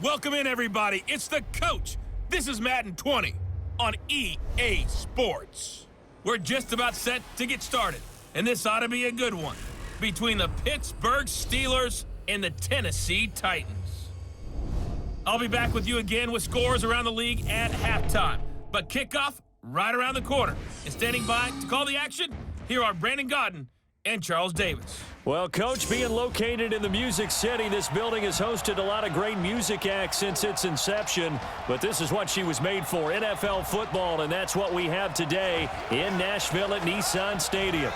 Welcome in, everybody. It's the coach. This is Madden 20 on EA Sports. We're just about set to get started, and this ought to be a good one between the Pittsburgh Steelers and the Tennessee Titans. I'll be back with you again with scores around the league at halftime, but kickoff right around the corner. And standing by to call the action, here are Brandon Godden and Charles Davis. Well, Coach, being located in the Music City, this building has hosted a lot of great music acts since its inception, but this is what she was made for, NFL football, and that's what we have today in Nashville at Nissan Stadium.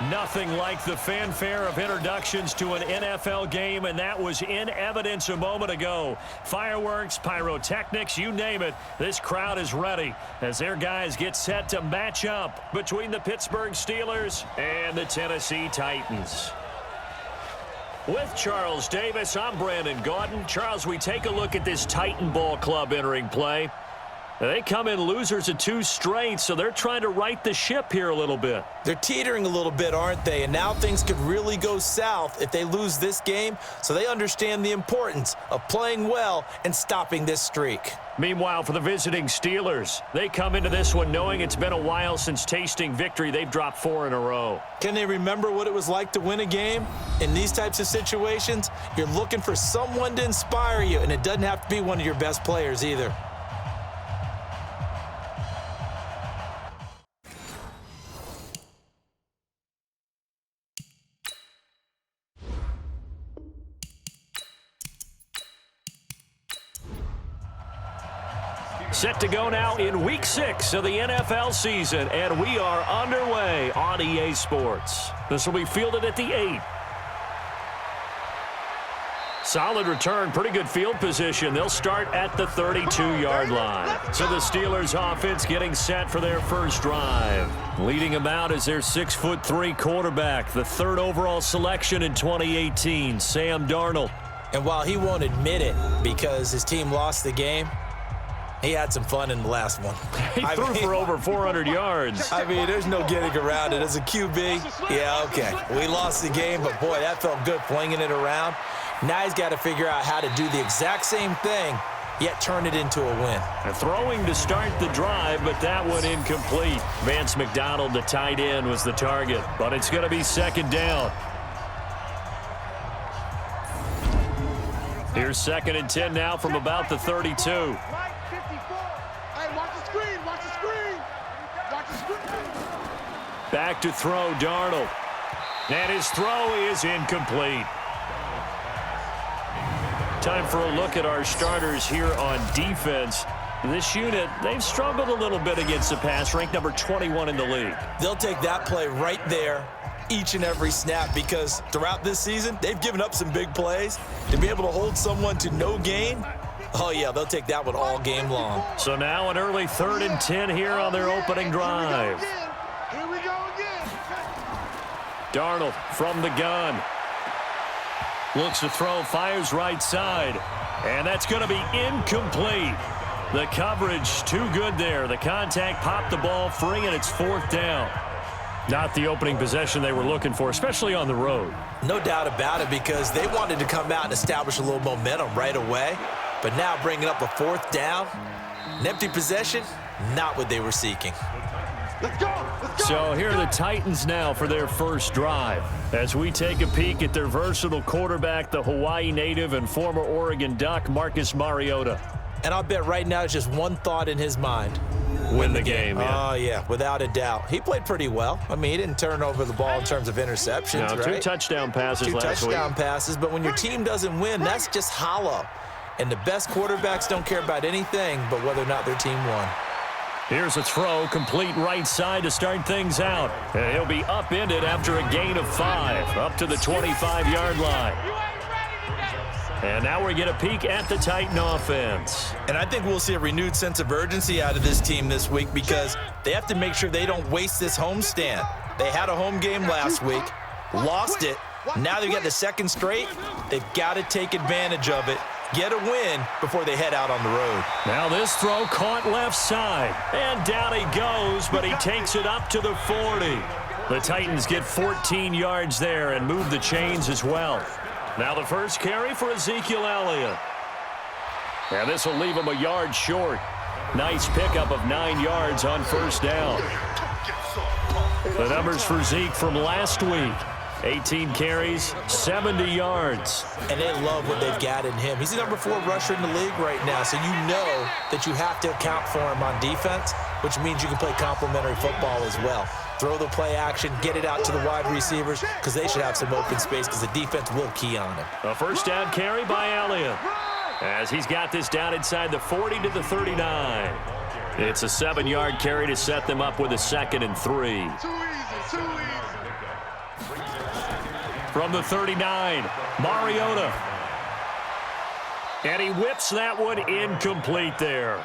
Nothing like the fanfare of introductions to an NFL game, and that was in evidence a moment ago. Fireworks, pyrotechnics, you name it, this crowd is ready as their guys get set to match up between the Pittsburgh Steelers and the Tennessee Titans. With Charles Davis, I'm Brandon Godden. Charles, we take a look at this Titan Ball Club entering play. They come in losers of 2 straight, so they're trying to right the ship here a little bit. They're teetering a little bit, aren't they? And now things could really go south if they lose this game, so they understand the importance of playing well and stopping this streak. Meanwhile, for the visiting Steelers, they come into this one knowing it's been a while since tasting victory. They've dropped 4 in a row. Can they remember what it was like to win a game? In these types of situations, you're looking for someone to inspire you, and it doesn't have to be one of your best players either. Set to go now in Week 6 of the NFL season, and we are underway on EA Sports. This will be fielded at the 8. Solid return, pretty good field position. They'll start at the 32-yard line. So the Steelers offense getting set for their first drive. Leading them out is their 6'3" quarterback, the 3rd overall selection in 2018, Sam Darnold. And while he won't admit it because his team lost the game, he had some fun in the last one. He threw for over 400 yards. I mean, there's no getting around it. As a QB, yeah, okay. We lost the game, but boy, that felt good flinging it around. Now he's got to figure out how to do the exact same thing, yet turn it into a win. And throwing to start the drive, but that one incomplete. Vance McDonald, the tight end, was the target, but it's going to be second down. Here's 2nd and 10 now from about the 32. Back to throw, Darnold. And his throw is incomplete. Time for a look at our starters here on defense. This unit, they've struggled a little bit against the pass, ranked number 21 in the league. They'll take that play right there each and every snap because throughout this season, they've given up some big plays. To be able to hold someone to no gain, oh, yeah, they'll take that one all game long. So now an early 3rd and 10 here on their opening drive. Here we go again. Darnold from the gun. Looks to throw, fires right side. And that's going to be incomplete. The coverage too good there. The contact popped the ball free, and it's 4th down. Not the opening possession they were looking for, especially on the road. No doubt about it because they wanted to come out and establish a little momentum right away. But now bringing up a 4th down, an empty possession, not what they were seeking. Let's go. Let's go. So here are the Titans now for their first drive. As we take a peek at their versatile quarterback, the Hawaii native and former Oregon Duck, Marcus Mariota. And I'll bet right now it's just one thought in his mind. Win the game, yeah. Oh, yeah, without a doubt. He played pretty well. I mean, he didn't turn over the ball in terms of interceptions, no, right? 2 touchdown passes last week. 2 touchdown passes, but when your team doesn't win, that's just hollow. And the best quarterbacks don't care about anything but whether or not their team won. Here's a throw, complete right side to start things out. And he'll be upended after a gain of 5, up to the 25-yard line. And now we get a peek at the Titan offense. And I think we'll see a renewed sense of urgency out of this team this week because they have to make sure they don't waste this homestand. They had a home game last week, lost it. Now they've got the 2nd straight. They've got to take advantage of it, get a win before they head out on the road. Now this throw caught left side. And down he goes, but he takes it up to the 40. The Titans get 14 yards there and move the chains as well. Now the first carry for Ezekiel Elliott. And this will leave him a yard short. Nice pickup of 9 yards on first down. The numbers for Zeke from last week. 18 carries, 70 yards. And they love what they've got in him. He's the number 4 rusher in the league right now, so you know that you have to account for him on defense, which means you can play complementary football as well. Throw the play action, get it out to the wide receivers, because they should have some open space because the defense will key on him. A first down carry by Elliott, as he's got this down inside the 40 to the 39. It's a 7-yard carry to set them up with a 2nd and 3. Too easy, too easy. From the 39, Mariota. And he whips that one incomplete there.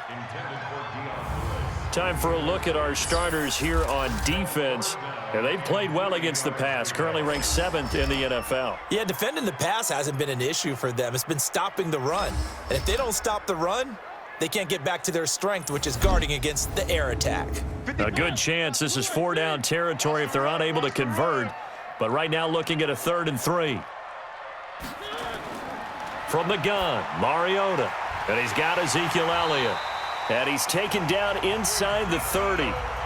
Time for a look at our starters here on defense. And they've played well against the pass, currently ranked 7th in the NFL. Yeah, defending the pass hasn't been an issue for them. It's been stopping the run. And if they don't stop the run, they can't get back to their strength, which is guarding against the air attack. A good chance this is 4-down territory if they're unable to convert. But right now looking at a 3rd and 3. From the gun, Mariota. And he's got Ezekiel Elliott. And he's taken down inside the 30.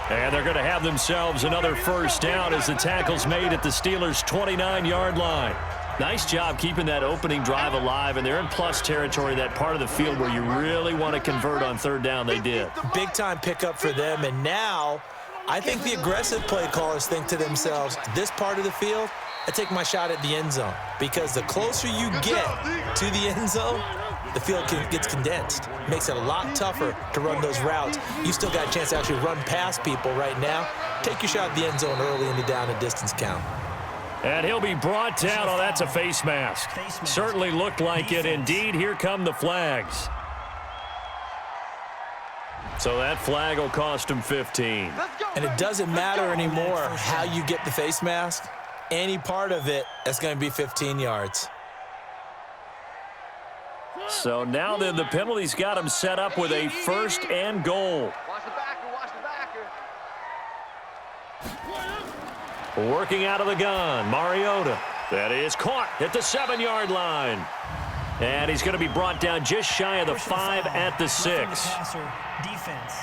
And they're going to have themselves another first down as the tackle's made at the Steelers' 29-yard line. Nice job keeping that opening drive alive, and they're in plus territory, that part of the field where you really want to convert on 3rd down. They did. Big-time pickup for them, and now I think the aggressive play callers think to themselves, this part of the field, I take my shot at the end zone, because the closer you get to the end zone, the field gets condensed. Makes it a lot tougher to run those routes. You still got a chance to actually run past people right now. Take your shot at the end zone early in the down and distance count. And he'll be brought down. Oh, that's a face mask. Certainly looked like it. Indeed, here come the flags. So that flag will cost him 15. And it doesn't matter anymore how you get the face mask. Any part of it, that's going to be 15 yards. So now then the penalty's got him set up with a 1st and goal. Watch the backer, watch the backer. Working out of the gun, Mariota. That is caught at the 7-yard line. And he's going to be brought down just shy of the 5 at the 6. Defense.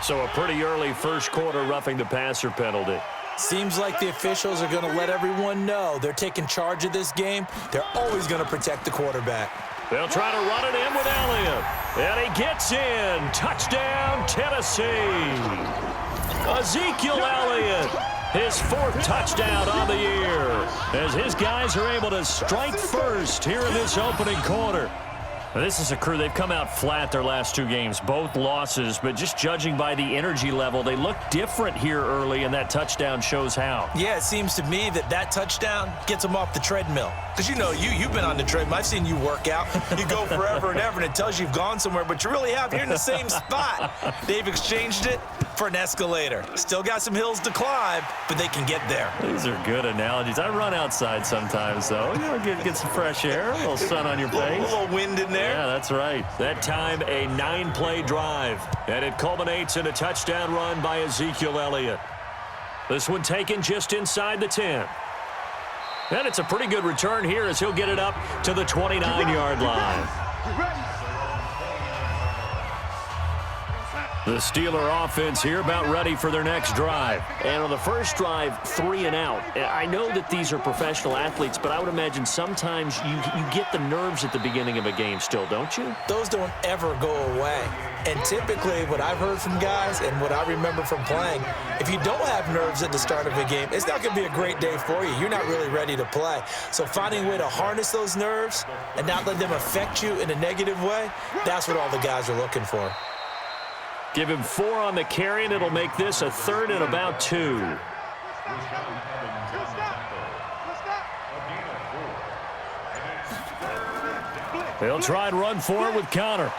So a pretty early first quarter roughing the passer penalty. Seems like the officials are going to let everyone know they're taking charge of this game. They're always going to protect the quarterback. They'll try to run it in with Elliott. And he gets in. Touchdown, Tennessee. Ezekiel Elliott, his 4th touchdown on the year, as his guys are able to strike first here in this opening quarter. This is a crew, they've come out flat their last 2 games, both losses, but just judging by the energy level, they look different here early, and that touchdown shows how. Yeah, it seems to me that touchdown gets them off the treadmill. Because you know, you've been on the treadmill. I've seen you work out. You go forever and ever, and it tells you you've gone somewhere, but you really have. You're in the same spot. They've exchanged it for an escalator. Still got some hills to climb, but they can get there. These are good analogies. I run outside sometimes, though. You know, get some fresh air, a little sun on your face. A little wind in there. Yeah, that's right. That time, a 9-play drive. And it culminates in a touchdown run by Ezekiel Elliott. This one taken just inside the 10. And it's a pretty good return here as he'll get it up to the 29-yard line. The Steeler offense here about ready for their next drive. And on the first drive, 3 and out. I know that these are professional athletes, but I would imagine sometimes you get the nerves at the beginning of a game still, don't you? Those don't ever go away. And typically what I've heard from guys and what I remember from playing, if you don't have nerves at the start of a game, it's not going to be a great day for you. You're not really ready to play. So finding a way to harness those nerves and not let them affect you in a negative way, that's what all the guys are looking for. Give him 4 on the carry, and it'll make this a 3rd and about 2. They'll try and run for it with Connor.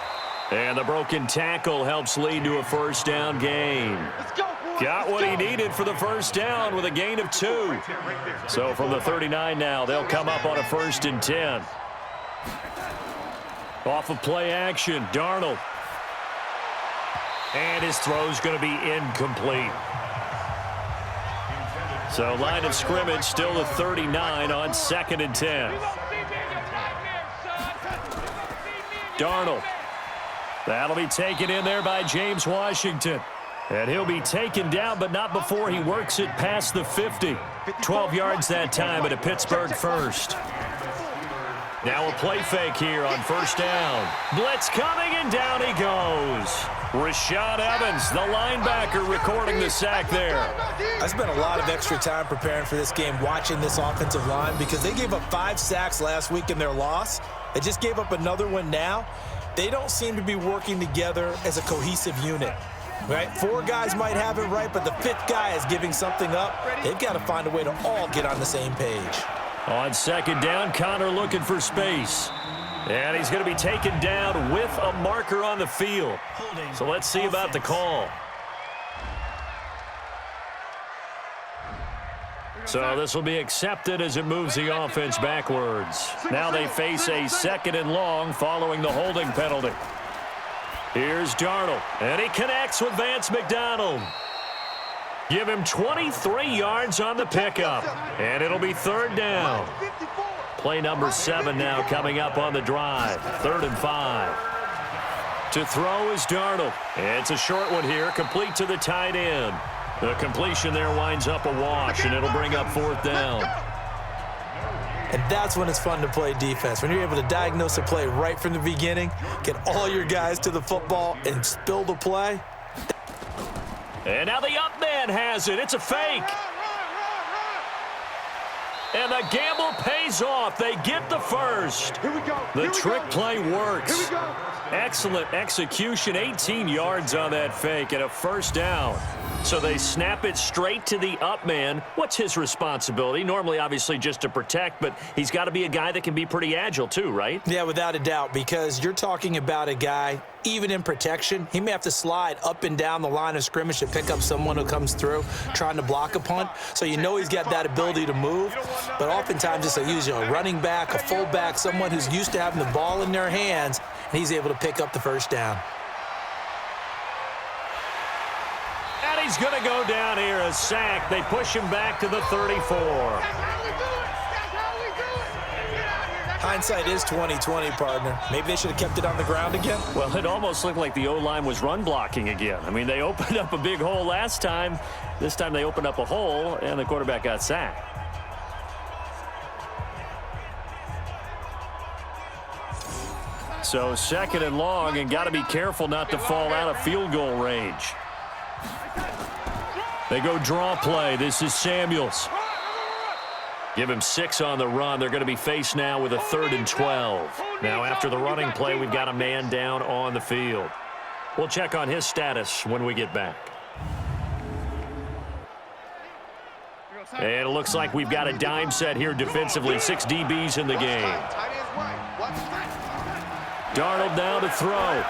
And the broken tackle helps lead to a first down gain. Got what he needed for the first down with a gain of 2. So from the 39 now, they'll come up on a 1st and 10. Off of play action, Darnold. And his throw's going to be incomplete. So line of scrimmage still the 39 on 2nd and 10. Darnold. That'll be taken in there by James Washington. And he'll be taken down, but not before he works it past the 50. 12 yards that time at a Pittsburgh first. Now a play fake here on first down. Blitz coming, and down he goes. Rashad Evans, the linebacker, recording the sack there. I spent a lot of extra time preparing for this game, watching this offensive line, because they gave up 5 sacks last week in their loss. They just gave up another one now. They don't seem to be working together as a cohesive unit. Right? 4 guys might have it right, but the 5th guy is giving something up. They've got to find a way to all get on the same page. On second down, Connor looking for space. And he's going to be taken down with a marker on the field. So let's see about the call. So this will be accepted as it moves the offense backwards. Now they face a 2nd and long following the holding penalty. Here's Darnold, and he connects with Vance McDonald. Give him 23 yards on the pickup, and it'll be 3rd down. Play number 7 now coming up on the drive. 3rd and 5. To throw is Darnold. It's a short one here, complete to the tight end. The completion there winds up a wash, and it'll bring up 4th down. And that's when it's fun to play defense. When you're able to diagnose a play right from the beginning, get all your guys to the football, and spill the play. And now the up man has it. It's a fake. And the gamble pays off. They get the first. Here we go. The trick play works. Here we go. Excellent execution. 18 yards on that fake and a 1st down. So they snap it straight to the up man. What's his responsibility? Normally, obviously, just to protect, but he's got to be a guy that can be pretty agile too, right? Yeah, without a doubt, because you're talking about a guy, even in protection, he may have to slide up and down the line of scrimmage to pick up someone who comes through trying to block a punt. So you know he's got that ability to move, but oftentimes it's usually a running back, a fullback, someone who's used to having the ball in their hands, and he's able to pick up the 1st down. He's going to go down here, a sack. They push him back to the 34. Hindsight is 20/20, partner. Maybe they should have kept it on the ground again. Well, it almost looked like the O-line was run blocking again. I mean, they opened up a big hole last time. This time they opened up a hole, and the quarterback got sacked. So 2nd and long, and got to be careful not to fall out of field goal range. They go draw play. This is Samuels. Give him 6 on the run. They're going to be faced now with a 3rd and 12. Now after the running play, we've got a man down on the field. We'll check on his status when we get back. And it looks like we've got a dime set here defensively. 6 DBs in the game. Darnold now to throw.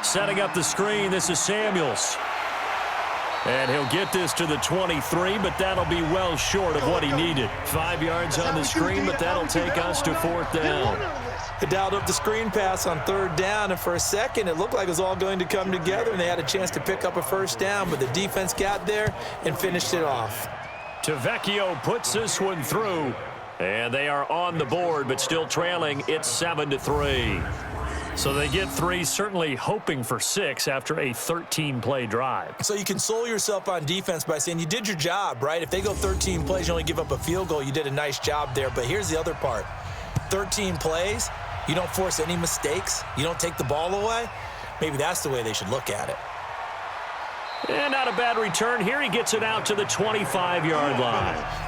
Setting up the screen. This is Samuels. And he'll get this to the 23, but that'll be well short of what he needed. 5 yards on the screen, but that'll take us to 4th down. They dialed up the screen pass on 3rd down, and for a second it looked like it was all going to come together, and they had a chance to pick up a 1st down, but the defense got there and finished it off. Tavecchio puts this one through, and they are on the board, but still trailing. It's 7-3. So they get 3, certainly hoping for 6 after a 13-play drive. So you console yourself on defense by saying you did your job, right? If they go 13 plays, you only give up a field goal, you did a nice job there. But here's the other part. 13 plays, you don't force any mistakes, you don't take the ball away. Maybe that's the way they should look at it. And not a bad return here. He gets it out to the 25-yard line.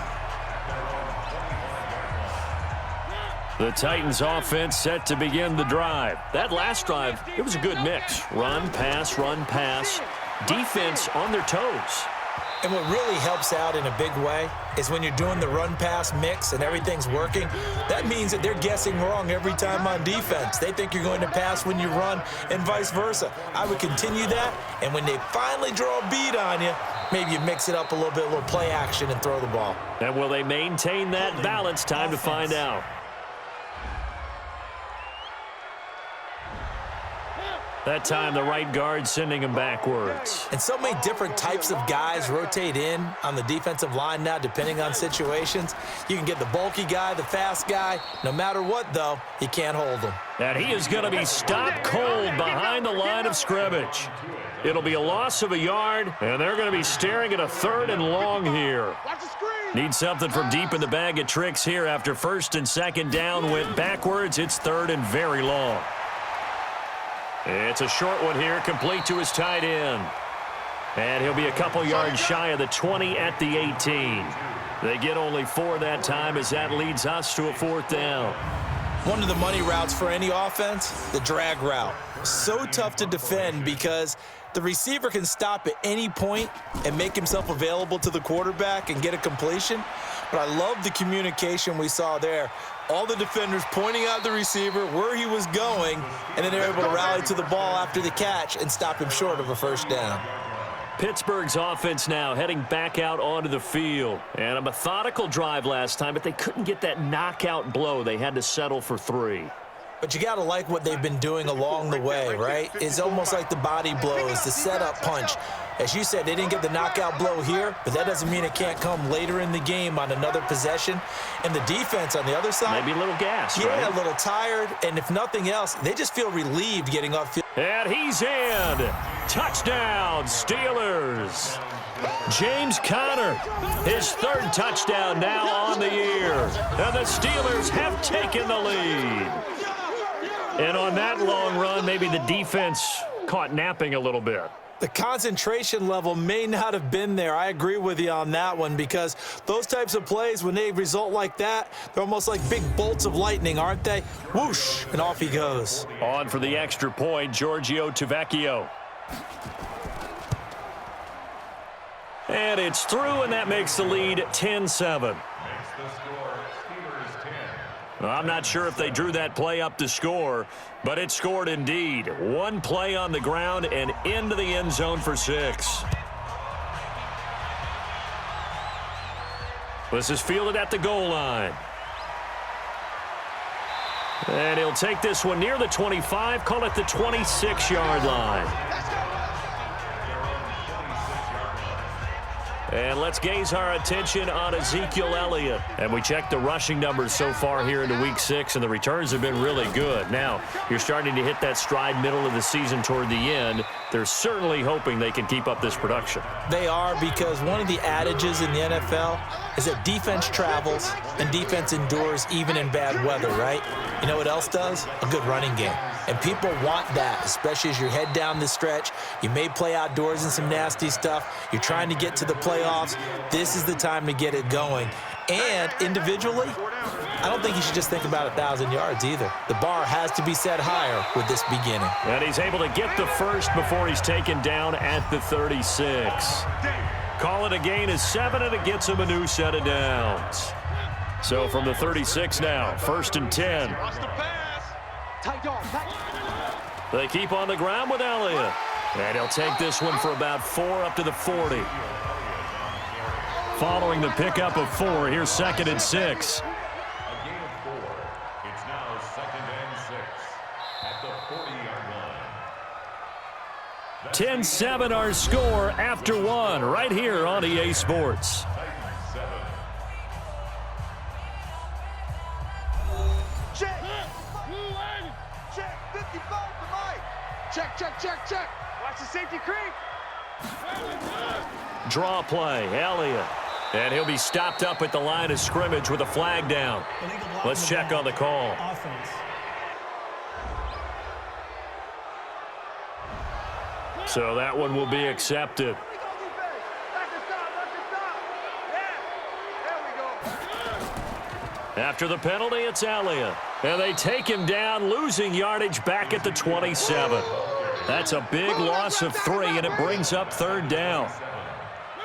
The Titans offense set to begin the drive. That last drive, it was a good mix. Run, pass, defense on their toes. And what really helps out in a big way is when you're doing the run-pass mix and everything's working, that means that they're guessing wrong every time on defense. They think you're going to pass when you run and vice versa. I would continue that, and when they finally draw a beat on you, maybe you mix it up a little bit, a little play action and throw the ball. And will they maintain that balance? Time to find out. That time the right guard sending him backwards. And so many different types of guys rotate in on the defensive line now, depending on situations. You can get the bulky guy, the fast guy. No matter what, though, you can't hold him. And he is going to be stopped cold behind the line of scrimmage. It'll be a loss of a yard, and they're going to be staring at a 3rd and long here. Need something from deep in the bag of tricks here after 1st and 2nd down went backwards. It's 3rd and very long. It's a short one here, complete to his tight end. And he'll be a couple yards shy of the 20 at the 18. They get only 4 that time as that leads us to a 4th down. One of the money routes for any offense, the drag route. So tough to defend because the receiver can stop at any point and make himself available to the quarterback and get a completion. But I love the communication we saw there. All the defenders pointing out the receiver, where he was going, and then they're able to rally to the ball after the catch and stop him short of a 1st down. Pittsburgh's offense now heading back out onto the field. And a methodical drive last time, but they couldn't get that knockout blow. They had to settle for 3. But you got to like what they've been doing along the way, right? It's almost like the body blows, the setup punch. As you said, they didn't get the knockout blow here, but that doesn't mean it can't come later in the game on another possession. And the defense on the other side, maybe a little gas, yeah, right? A little tired. And if nothing else, they just feel relieved getting off field. And he's in. Touchdown, Steelers. James Conner, his 3rd touchdown now on the year. And the Steelers have taken the lead. And on that long run, maybe the defense caught napping a little bit. The concentration level may not have been there. I agree with you on that one because those types of plays, when they result like that, they're almost like big bolts of lightning, aren't they? Whoosh, and off he goes. On for the extra point, Giorgio Tavecchio. And it's through, and that makes the lead 10-7. I'm not sure if they drew that play up to score, but it scored indeed. 1 play on the ground and into the end zone for 6. This is fielded at the goal line. And he'll take this one near the 25, call it the 26-yard line. And let's gaze our attention on Ezekiel Elliott. And we checked the rushing numbers so far here into Week 6, and the returns have been really good. Now, you're starting to hit that stride middle of the season toward the end. They're certainly hoping they can keep up this production. They are, because one of the adages in the NFL is that defense travels and defense endures even in bad weather, right? You know what else does? A good running game. And people want that, especially as you head down the stretch. You may play outdoors in some nasty stuff. You're trying to get to the playoffs. This is the time to get it going. And individually, I don't think you should just think about 1,000 yards either. The bar has to be set higher with this beginning. And he's able to get the first before he's taken down at the 36. Call it a gain of 7, and it gets him a new set of downs. So from the 36 now, 1st and 10. They keep on the ground with Elliott. And he'll take this one for about 4 up to the 40. Following the pickup of 4, here's 2nd and 6. A gain of 4. It's now 2nd and 6 at the 40-yard line. 10-7 our score after 1 right here on EA Sports. Check. Check. 55 to Mike. Check, check, check, check. Watch the safety creep. Draw play, Elliott. And he'll be stopped up at the line of scrimmage with a flag down. Let's check on the call. So that one will be accepted. After the penalty, it's Elliott. And they take him down, losing yardage back at the 27. That's a big loss of 3, and it brings up 3rd down.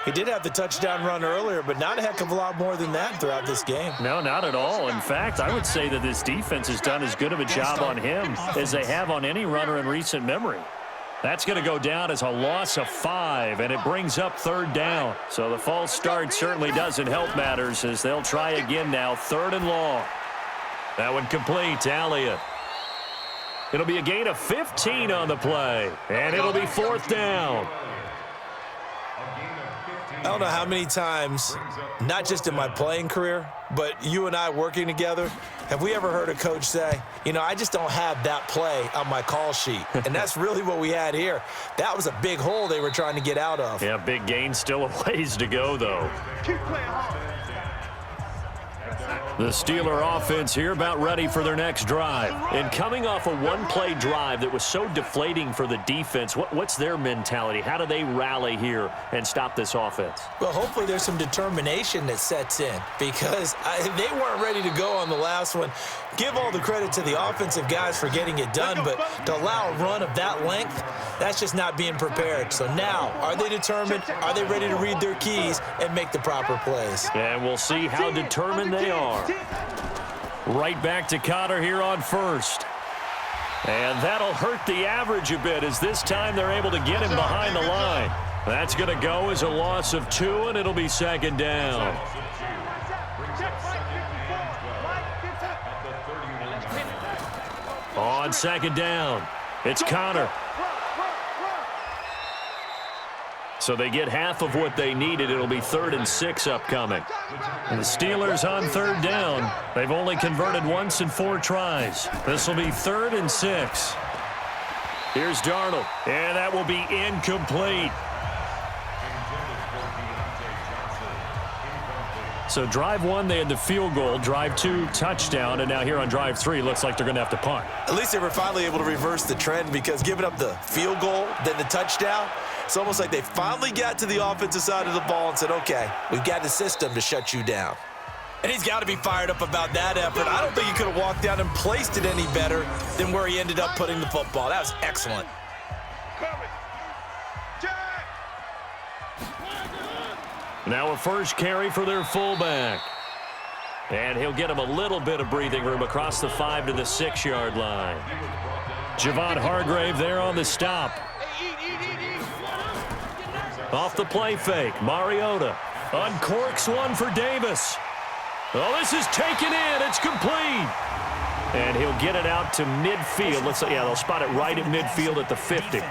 He did have the touchdown run earlier, but not a heck of a lot more than that throughout this game. No, not at all. In fact, I would say that this defense has done as good of a job on him as they have on any runner in recent memory. That's going to go down as a loss of 5, and it brings up 3rd down. So the false start certainly doesn't help matters as they'll try again now, 3rd and long. That one complete, Elliott. It'll be a gain of 15 on the play, and it'll be 4th down. I don't know how many times, not just in my playing career, but you and I working together, have we ever heard a coach say, you know, I just don't have that play on my call sheet. And that's really what we had here. That was a big hole they were trying to get out of. Yeah, big gain, still a ways to go, though. Keep playing hard. The Steeler offense here about ready for their next drive. And coming off a one-play drive that was so deflating for the defense, what's their mentality? How do they rally here and stop this offense? Well, hopefully there's some determination that sets in because they weren't ready to go on the last one. Give all the credit to the offensive guys for getting it done, but to allow a run of that length, that's just not being prepared. So now, are they determined? Are they ready to read their keys and make the proper plays? And we'll see how determined they are. Right back to Connor here on first. And that'll hurt the average a bit as this time they're able to get him behind the line. That's going to go as a loss of 2, and it'll be 2nd down. On 2nd down, it's Connor. So they get half of what they needed. It'll be 3rd and 6 upcoming. And the Steelers on 3rd down. They've only converted once in 4 tries. This will be 3rd and 6. Here's Darnold. And that will be incomplete. So drive 1, they had the field goal. Drive 2, touchdown. And now here on drive 3, looks like they're going to have to punt. At least they were finally able to reverse the trend because giving up the field goal, then the touchdown, it's almost like they finally got to the offensive side of the ball and said, okay, we've got the system to shut you down. And he's got to be fired up about that effort. I don't think he could have walked down and placed it any better than where he ended up putting the football. That was excellent. Now a first carry for their fullback. And he'll get him a little bit of breathing room across the 5 to the 6-yard line. Javon Hargrave there on the stop. Off the play fake, Mariota uncorks one for Davis. Oh, this is taken in. It's complete. And he'll get it out to midfield. Let's say, yeah, they'll spot it right at midfield at the 50.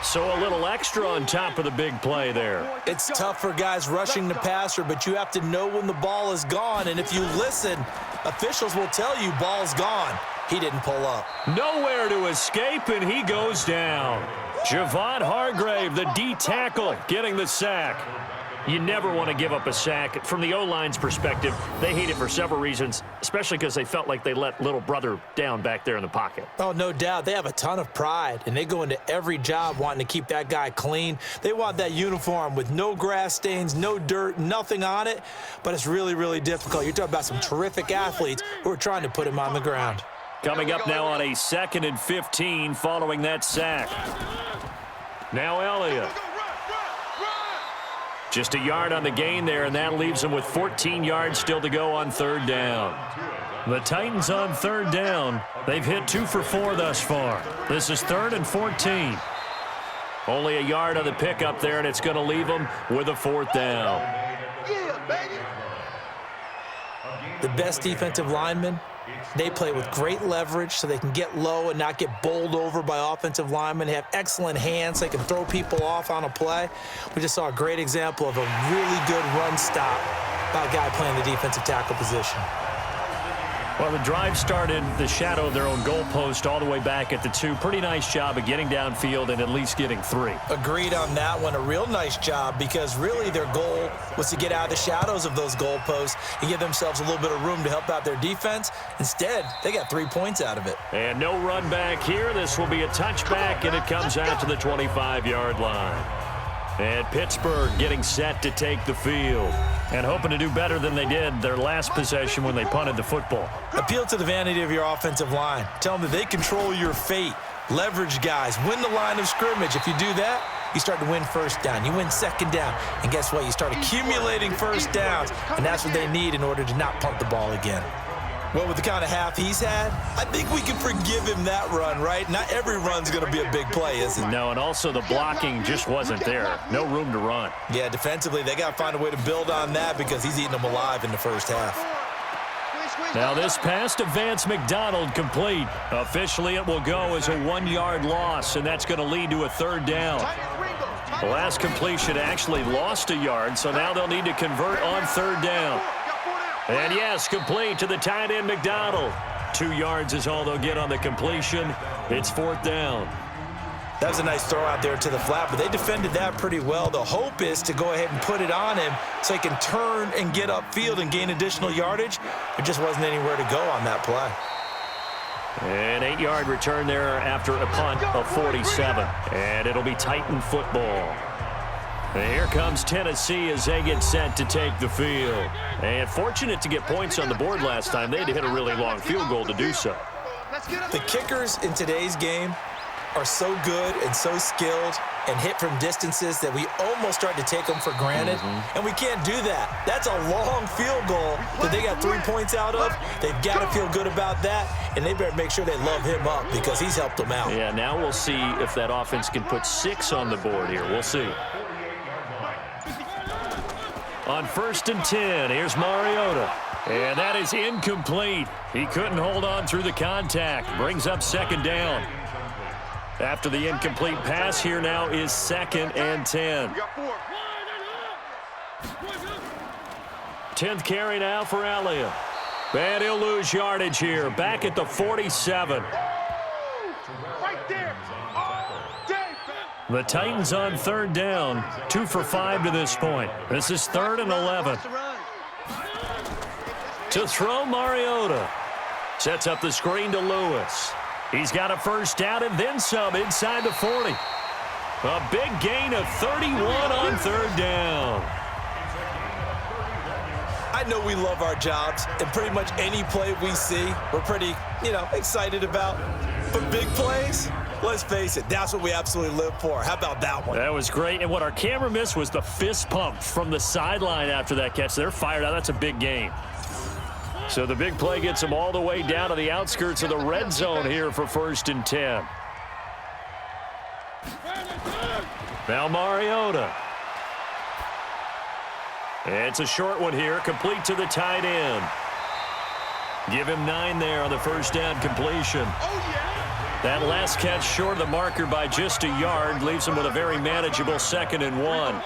So a little extra on top of the big play there. It's tough for guys rushing the passer, but you have to know when the ball is gone. And if you listen, officials will tell you ball's gone. He didn't pull up. Nowhere to escape, and he goes down. Javon Hargrave, the D tackle, getting the sack. You never want to give up a sack. From the O-line's perspective, they hate it for several reasons, especially because they felt like they let little brother down back there in the pocket. Oh, no doubt. They have a ton of pride, and they go into every job wanting to keep that guy clean. They want that uniform with no grass stains, no dirt, nothing on it, but it's really, really difficult. You're talking about some terrific athletes who are trying to put him on the ground. Coming up now on a 2nd and 15 following that sack. Now Elliott. Just a yard on the gain there, and that leaves them with 14 yards still to go on 3rd down. The Titans on 3rd down. They've hit 2 for 4 thus far. This is 3rd and 14. Only a yard on the pickup there, and it's going to leave them with a 4th down. The best defensive linemen, they play with great leverage so they can get low and not get bowled over by offensive linemen. They have excellent hands. They can throw people off on a play. We just saw a great example of a really good run stop by a guy playing the defensive tackle position. Well, the drive started the shadow of their own goalpost all the way back at the 2. Pretty nice job of getting downfield and at least getting 3. Agreed on that one. A real nice job because really their goal was to get out of the shadows of those goalposts and give themselves a little bit of room to help out their defense. Instead, they got 3 points out of it. And no run back here. This will be a touchback, and it comes out to the 25-yard line. And Pittsburgh getting set to take the field and hoping to do better than they did their last possession when they punted the football. Appeal to the vanity of your offensive line. Tell them that they control your fate. Leverage guys. Win the line of scrimmage. If you do that, you start to win 1st down. You win 2nd down. And guess what? You start accumulating 1st downs. And that's what they need in order to not punt the ball again. Well, with the kind of half he's had, I think we can forgive him that run, right? Not every run's going to be a big play, is it? No, and also the blocking just wasn't there. No room to run. Yeah, defensively, they got to find a way to build on that because he's eating them alive in the first half. Now this pass to Vance McDonald complete. Officially it will go as a 1-yard loss, and that's going to lead to a 3rd down. The last completion actually lost a yard, so now they'll need to convert on 3rd down. And yes, complete to the tight end McDonald. 2 yards is all they'll get on the completion. It's 4th down. That was a nice throw out there to the flat, but they defended that pretty well. The hope is to go ahead and put it on him so he can turn and get upfield and gain additional yardage. There just wasn't anywhere to go on that play. An 8-yard return there after a punt of 47. And it'll be Titan football. And here comes Tennessee as they get set to take the field. And fortunate to get points on the board last time. They had to hit a really long field goal to do so. The kickers in today's game are so good and so skilled and hit from distances that we almost start to take them for granted, and we can't do that. That's a long field goal that they got 3 points out of. They've got to feel good about that, and they better make sure they love him up because he's helped them out. Yeah, now we'll see if that offense can put 6 on the board here. We'll see. On 1st and 10, here's Mariota. And that is incomplete. He couldn't hold on through the contact. Brings up 2nd down. After the incomplete pass, here now is 2nd and 10. 10th carry now for Elliott. And he'll lose yardage here. Back at the 47. Right there. The Titans on 3rd down. 2 for 5 to this point. This is 3rd and 11. To throw, Mariota. Sets up the screen to Lewis. He's got a 1st down and then some inside the 40. A big gain of 31 on 3rd down. I know we love our jobs, and pretty much any play we see, we're pretty, excited about. But big plays, let's face it, that's what we absolutely live for. How about that one? That was great, and what our camera missed was the fist pump from the sideline after that catch. They're fired out. That's a big gain. So the big play gets them all the way down to the outskirts of the red zone here for 1st and 10. Now Mariota. It's a short one here, complete to the tight end. Give him 9 there on the 1st down completion. That last catch short of the marker by just a yard leaves him with a very manageable 2nd and 1.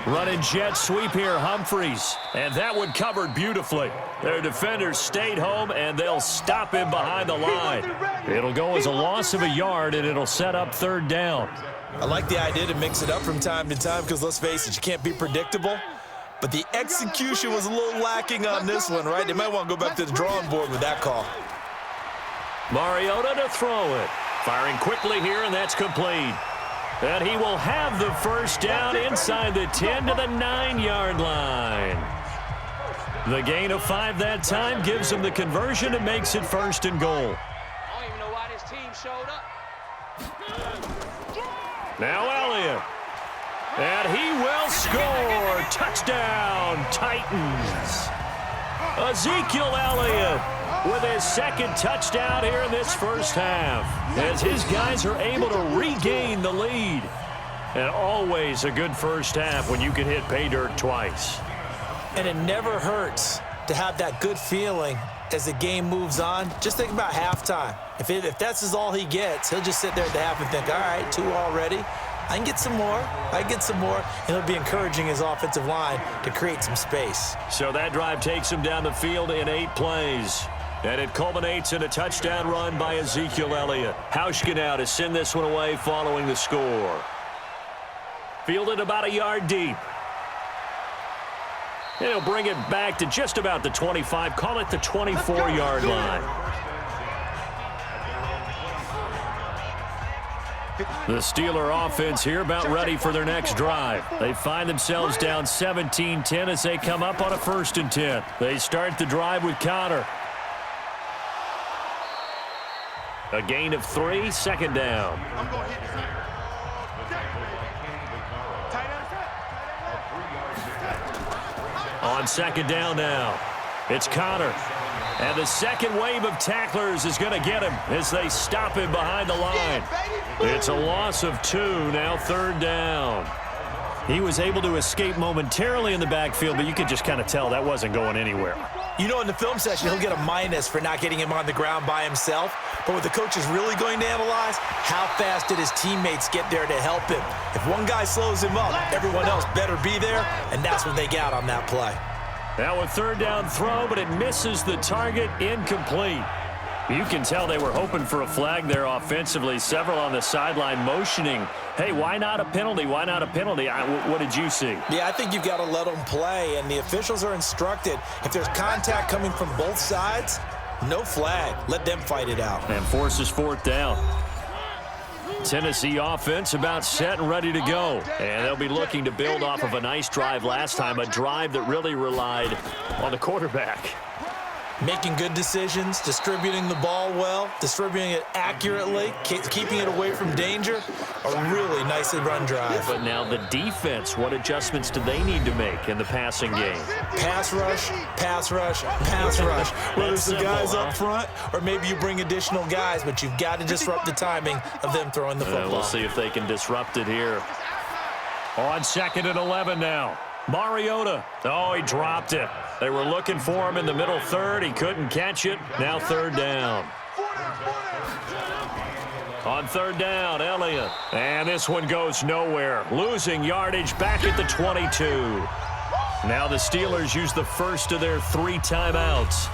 Running jet sweep here, Humphreys. And that one covered beautifully. Their defenders stayed home, and they'll stop him behind the line. It'll go as a loss of a yard, and it'll set up 3rd down. I like the idea to mix it up from time to time because, let's face it, you can't be predictable. But the execution was a little lacking on this one, right? They might want to go back to the drawing board with that call. Mariota to throw it. Firing quickly here, and that's complete. And he will have the 1st down inside the 10 to the 9-yard line. The gain of 5 that time gives him the conversion and makes it 1st and goal. I don't even know why this team showed up. Now Elliott. And he will score. Touchdown, Titans. Ezekiel Elliott with his 2nd touchdown here in this 1st half, as his guys are able to regain the lead. And always a good 1st half when you can hit pay dirt twice. And it never hurts to have that good feeling as the game moves on. Just think about halftime. If that's all he gets, he'll just sit there at the half and think, all right, 2 already. I can get some more. And it'll be encouraging his offensive line to create some space. So that drive takes him down the field in 8 plays. And it culminates in a touchdown run by Ezekiel Elliott. Hauschka now to send this one away following the score. Fielded about a yard deep. And he'll bring it back to just about the 25. Call it the 24-yard line. The Steeler offense here about ready for their next drive. They find themselves down 17-10 as they come up on a 1st and 10. They start the drive with Connor. A gain of 3, 2nd down. On 2nd down now, it's Connor. And the 2nd wave of tacklers is going to get him as they stop him behind the line. It's a loss of 2, now 3rd down. He was able to escape momentarily in the backfield, but you could just kind of tell that wasn't going anywhere. You know, in the film session, he'll get a minus for not getting him on the ground by himself. But what the coach is really going to analyze, how fast did his teammates get there to help him? If one guy slows him up, everyone else better be there, and that's what they got on that play. Now a third down throw, but it misses the target, incomplete. You can tell they were hoping for a flag there offensively. Several on the sideline motioning, hey, why not a penalty? Why not a penalty? What did you see? Yeah, I think you've got to let them play, and the officials are instructed. If there's contact coming from both sides, no flag. Let them fight it out. And forces fourth down. Tennessee offense about set and ready to go. And they'll be looking to build off of a nice drive last time, a drive that really relied on the quarterback. Making good decisions, distributing the ball well, distributing it accurately, keeping it away from danger. A really nicely run drive. But now the defense, what adjustments do they need to make in the passing game? Pass rush, pass rush, pass rush. Whether it's the guys up front or maybe you bring additional guys, but you've got to disrupt the timing of them throwing the football. We'll see if they can disrupt it here. On 2nd and 11 now. Mariota. Oh, he dropped it. They were looking for him in the middle third. He couldn't catch it. Now third down. On third down, Elliott. And this one goes nowhere. Losing yardage back at the 22. Now the Steelers use the first of their 3 timeouts.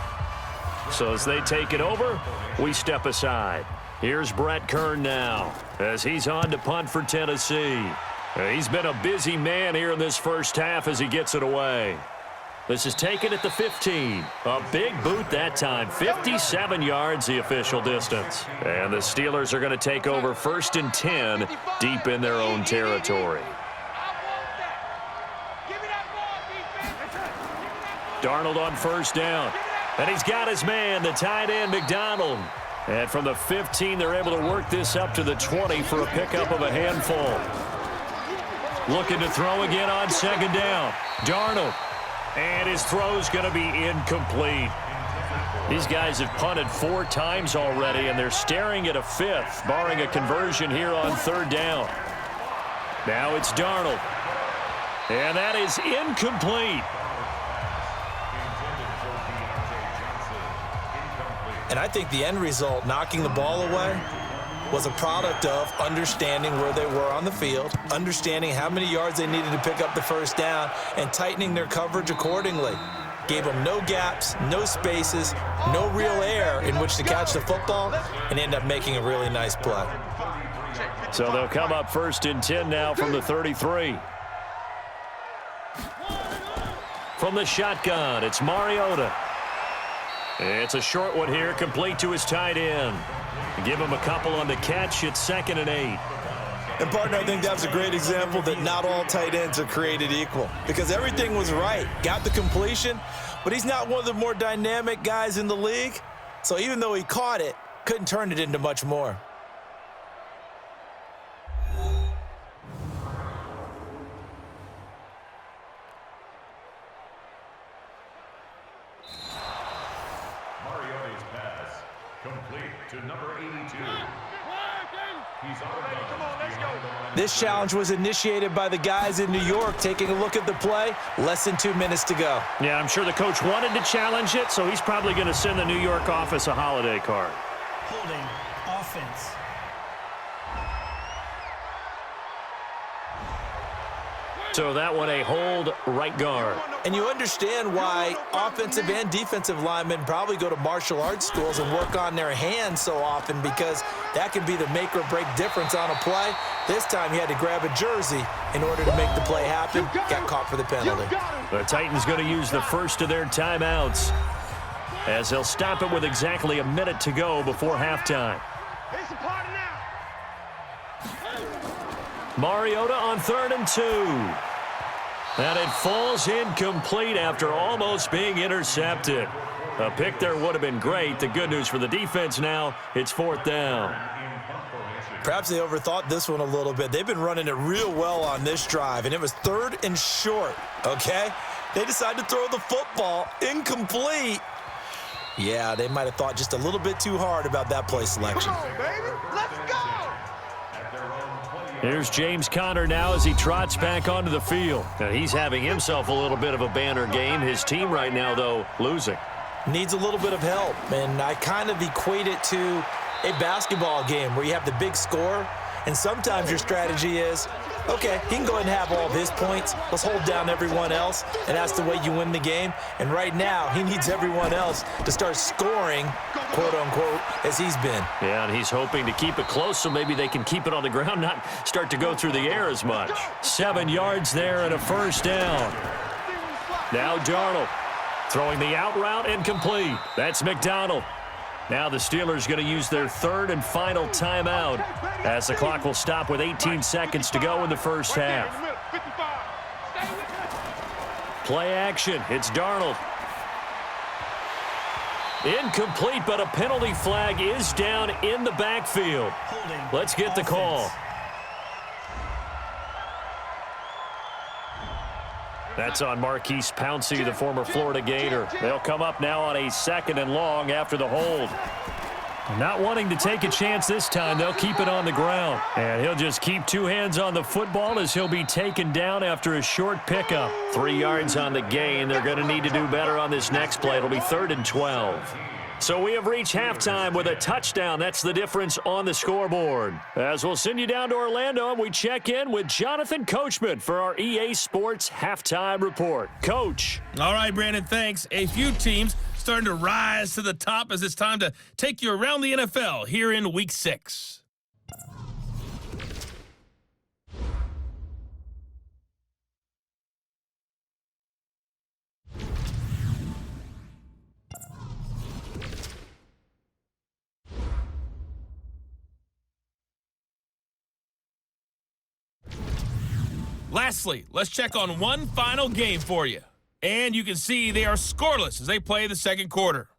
So as they take it over, we step aside. Here's Brett Kern now as he's on to punt for Tennessee. He's been a busy man here in this first half as he gets it away. This is taken at the 15. A big boot that time. 57 yards the official distance. And the Steelers are going to take over 1st and 10 deep in their own territory. Darnold on first down. And he's got his man, the tight end, McDonald. And from the 15, they're able to work this up to the 20 for a pickup of a handful. Looking to throw again on 2nd down. Darnold. And his throw's going to be incomplete. These guys have punted 4 times already, and they're staring at a 5th, barring a conversion here on 3rd down. Now it's Darnold. And that is incomplete. And I think the end result, knocking the ball away, was a product of understanding where they were on the field, understanding how many yards they needed to pick up the first down, and tightening their coverage accordingly. Gave them no gaps, no spaces, no real air in which to catch the football, and end up making a really nice play. So they'll come up 1st and 10 now from the 33. From the shotgun, it's Mariota. It's a short one here, complete to his tight end. Give him a couple on the catch. It's 2nd and 8. And, partner, I think that was a great example that not all tight ends are created equal because everything was right. Got the completion, but he's not one of the more dynamic guys in the league. So even though he caught it, couldn't turn it into much more. Mariota's pass complete to number 82. He's on the Come on, let's go. This challenge was initiated by the guys in New York. Taking a look at the play, less than 2 minutes to go. Yeah, I'm sure the coach wanted to challenge it, so he's probably going to send the New York office a holiday card. Holding offense. So that one a hold right guard. And you understand why offensive and defensive linemen probably go to martial arts schools and work on their hands so often because that can be the make or break difference on a play. This time he had to grab a jersey in order to make the play happen. Got caught for the penalty. The Titans going to use the first of their timeouts as they'll stop it with exactly a minute to go before halftime. It's a party now. Mariota on 3rd and 2. And it falls incomplete after almost being intercepted. A pick there would have been great. The good news for the defense now, it's 4th down. Perhaps they overthought this one a little bit. They've been running it real well on this drive, and it was 3rd and short, okay? They decided to throw the football incomplete. Yeah, they might have thought just a little bit too hard about that play selection. Come on, baby. Let's go. at their own 28. Here's James Conner now as he trots back onto the field. Now he's having himself a little bit of a banner game. His team right now, though, losing. Needs a little bit of help, and I kind of equate it to a basketball game where you have the big score, and sometimes your strategy is, okay, he can go ahead and have all of his points. Let's hold down everyone else, and that's the way you win the game. And right now, he needs everyone else to start scoring, quote-unquote, as he's been. Yeah, and he's hoping to keep it close so maybe they can keep it on the ground, not start to go through the air as much. 7 yards there and a first down. Now Darnold throwing the out route incomplete. That's McDonald. Now the Steelers going to use their third and final timeout as the clock will stop with 18 seconds to go in the first half. Play action. It's Darnold. Incomplete, but a penalty flag is down in the backfield. Let's get the call. That's on Marquise Pouncey, the former Florida Gator. They'll come up now on a 2nd and long after the hold. Not wanting to take a chance this time, they'll keep it on the ground. And he'll just keep 2 hands on the football as he'll be taken down after a short pickup. 3 yards on the gain. They're going to need to do better on this next play. It'll be 3rd and 12. So we have reached halftime with a touchdown. That's the difference on the scoreboard. As we'll send you down to Orlando, and we check in with Jonathan Coachman for our EA Sports Halftime Report. Coach. All right, Brandon, thanks. A few teams starting to rise to the top as it's time to take you around the NFL here in Week 6. Lastly, let's check on one final game for you. And you can see they are scoreless as they play the second quarter.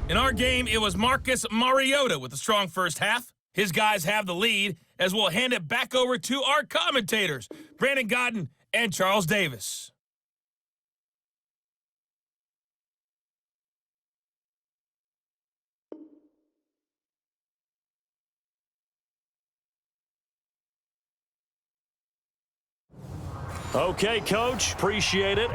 In our game, it was Marcus Mariota with a strong first half. His guys have the lead as we'll hand it back over to our commentators, Brandon Godden and Charles Davis. Okay, Coach. Appreciate it.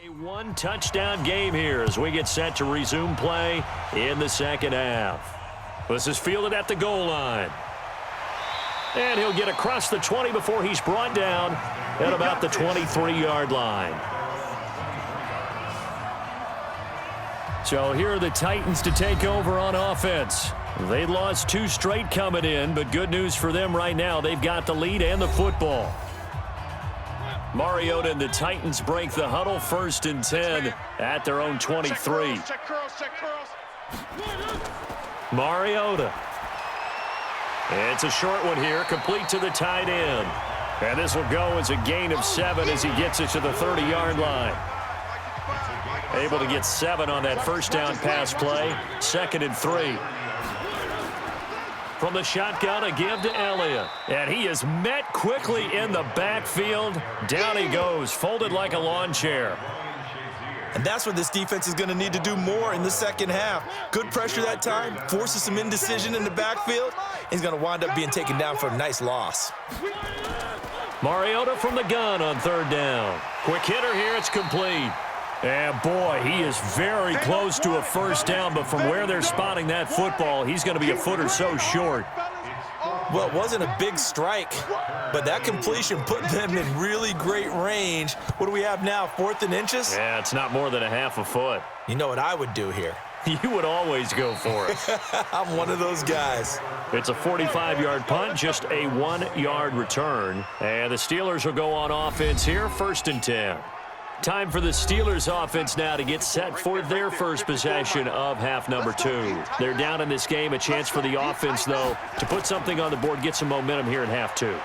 A one-touchdown game here as we get set to resume play in the second half. This is fielded at the goal line. And he'll get across the 20 before he's brought down at about the 23-yard line. So here are the Titans to take over on offense. They lost 2 straight coming in, but good news for them right now. They've got the lead and the football. Mariota and the Titans break the huddle, 1st and 10 at their own 23. Mariota. It's a short one here, complete to the tight end. And this will go as a gain of 7 as he gets it to the 30-yard line. Able to get 7 on that first down pass play, 2nd and 3. From the shotgun, a give to Elliott. And he is met quickly in the backfield. Down he goes, folded like a lawn chair. And that's what this defense is going to need to do more in the second half. Good pressure that time, forces some indecision in the backfield. He's going to wind up being taken down for a nice loss. Mariota from the gun on 3rd down. Quick hitter here, it's complete. And boy, he is very close to a first down, but from where they're spotting that football, he's going to be a foot or so short. Well, it wasn't a big strike, but that completion put them in really great range. What do we have now, 4th and inches? Yeah, it's not more than a half a foot. You know what I would do here? You would always go for it. I'm one of those guys. It's a 45-yard punt, just a 1-yard return. And the Steelers will go on offense here, 1st and 10. Time for the Steelers offense now to get set for their first possession of half number 2. They're down in this game. A chance for the offense, though, to put something on the board, get some momentum here in half 2.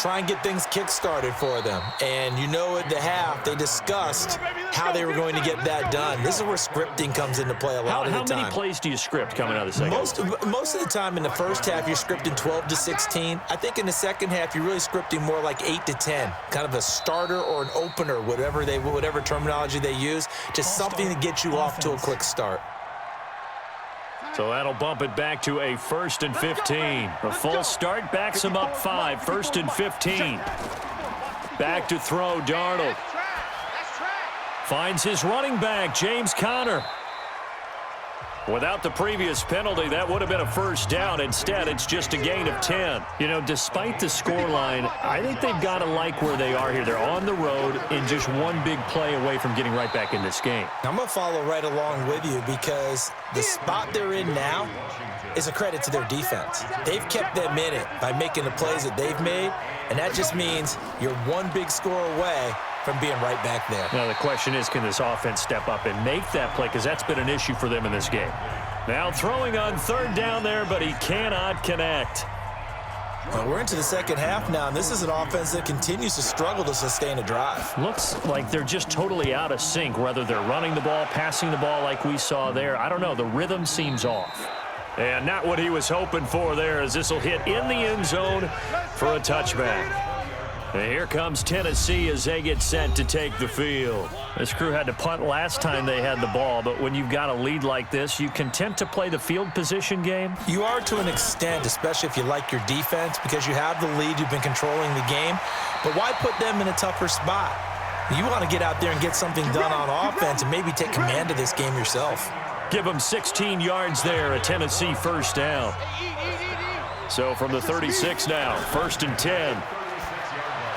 try and get things kick-started for them. And you know at the half, they discussed how they were going to get that done. This is where scripting comes into play a lot of the time. How many plays do you script coming out of the second? Most of the time in the first half, you're scripting 12 to 16. I think in the second half, you're really scripting more like 8 to 10, kind of a starter or an opener, whatever terminology they use, just something to get you off to a quick start. So that'll bump it back to a 1st and 15. A false start backs him up 5. 1st and 15. Back to throw, Darnold. Finds his running back, James Conner. Without the previous penalty, that would have been a first down. Instead, it's just a gain of 10. You know, despite the scoreline, I think they've got to like where they are here. They're on the road and just one big play away from getting right back in this game. I'm going to follow right along with you because the spot they're in now is a credit to their defense. They've kept them in it by making the plays that they've made, and that just means you're one big score away from being right back there. Now the question is, can this offense step up and make that play? Because that's been an issue for them in this game. Now throwing on 3rd down there, but he cannot connect. Well, we're into the second half now, and this is an offense that continues to struggle to sustain a drive. Looks like they're just totally out of sync, whether they're running the ball, passing the ball like we saw there. I don't know. The rhythm seems off. And not what he was hoping for there, as this will hit in the end zone for a touchback. And here comes Tennessee as they get set to take the field. This crew had to punt last time they had the ball, but when you've got a lead like this, you content to play the field position game? You are to an extent, especially if you like your defense, because you have the lead, you've been controlling the game. But why put them in a tougher spot? You want to get out there and get something done on offense and maybe take command of this game yourself. Give them 16 yards there, a Tennessee first down. So from the 36 now, 1st and 10.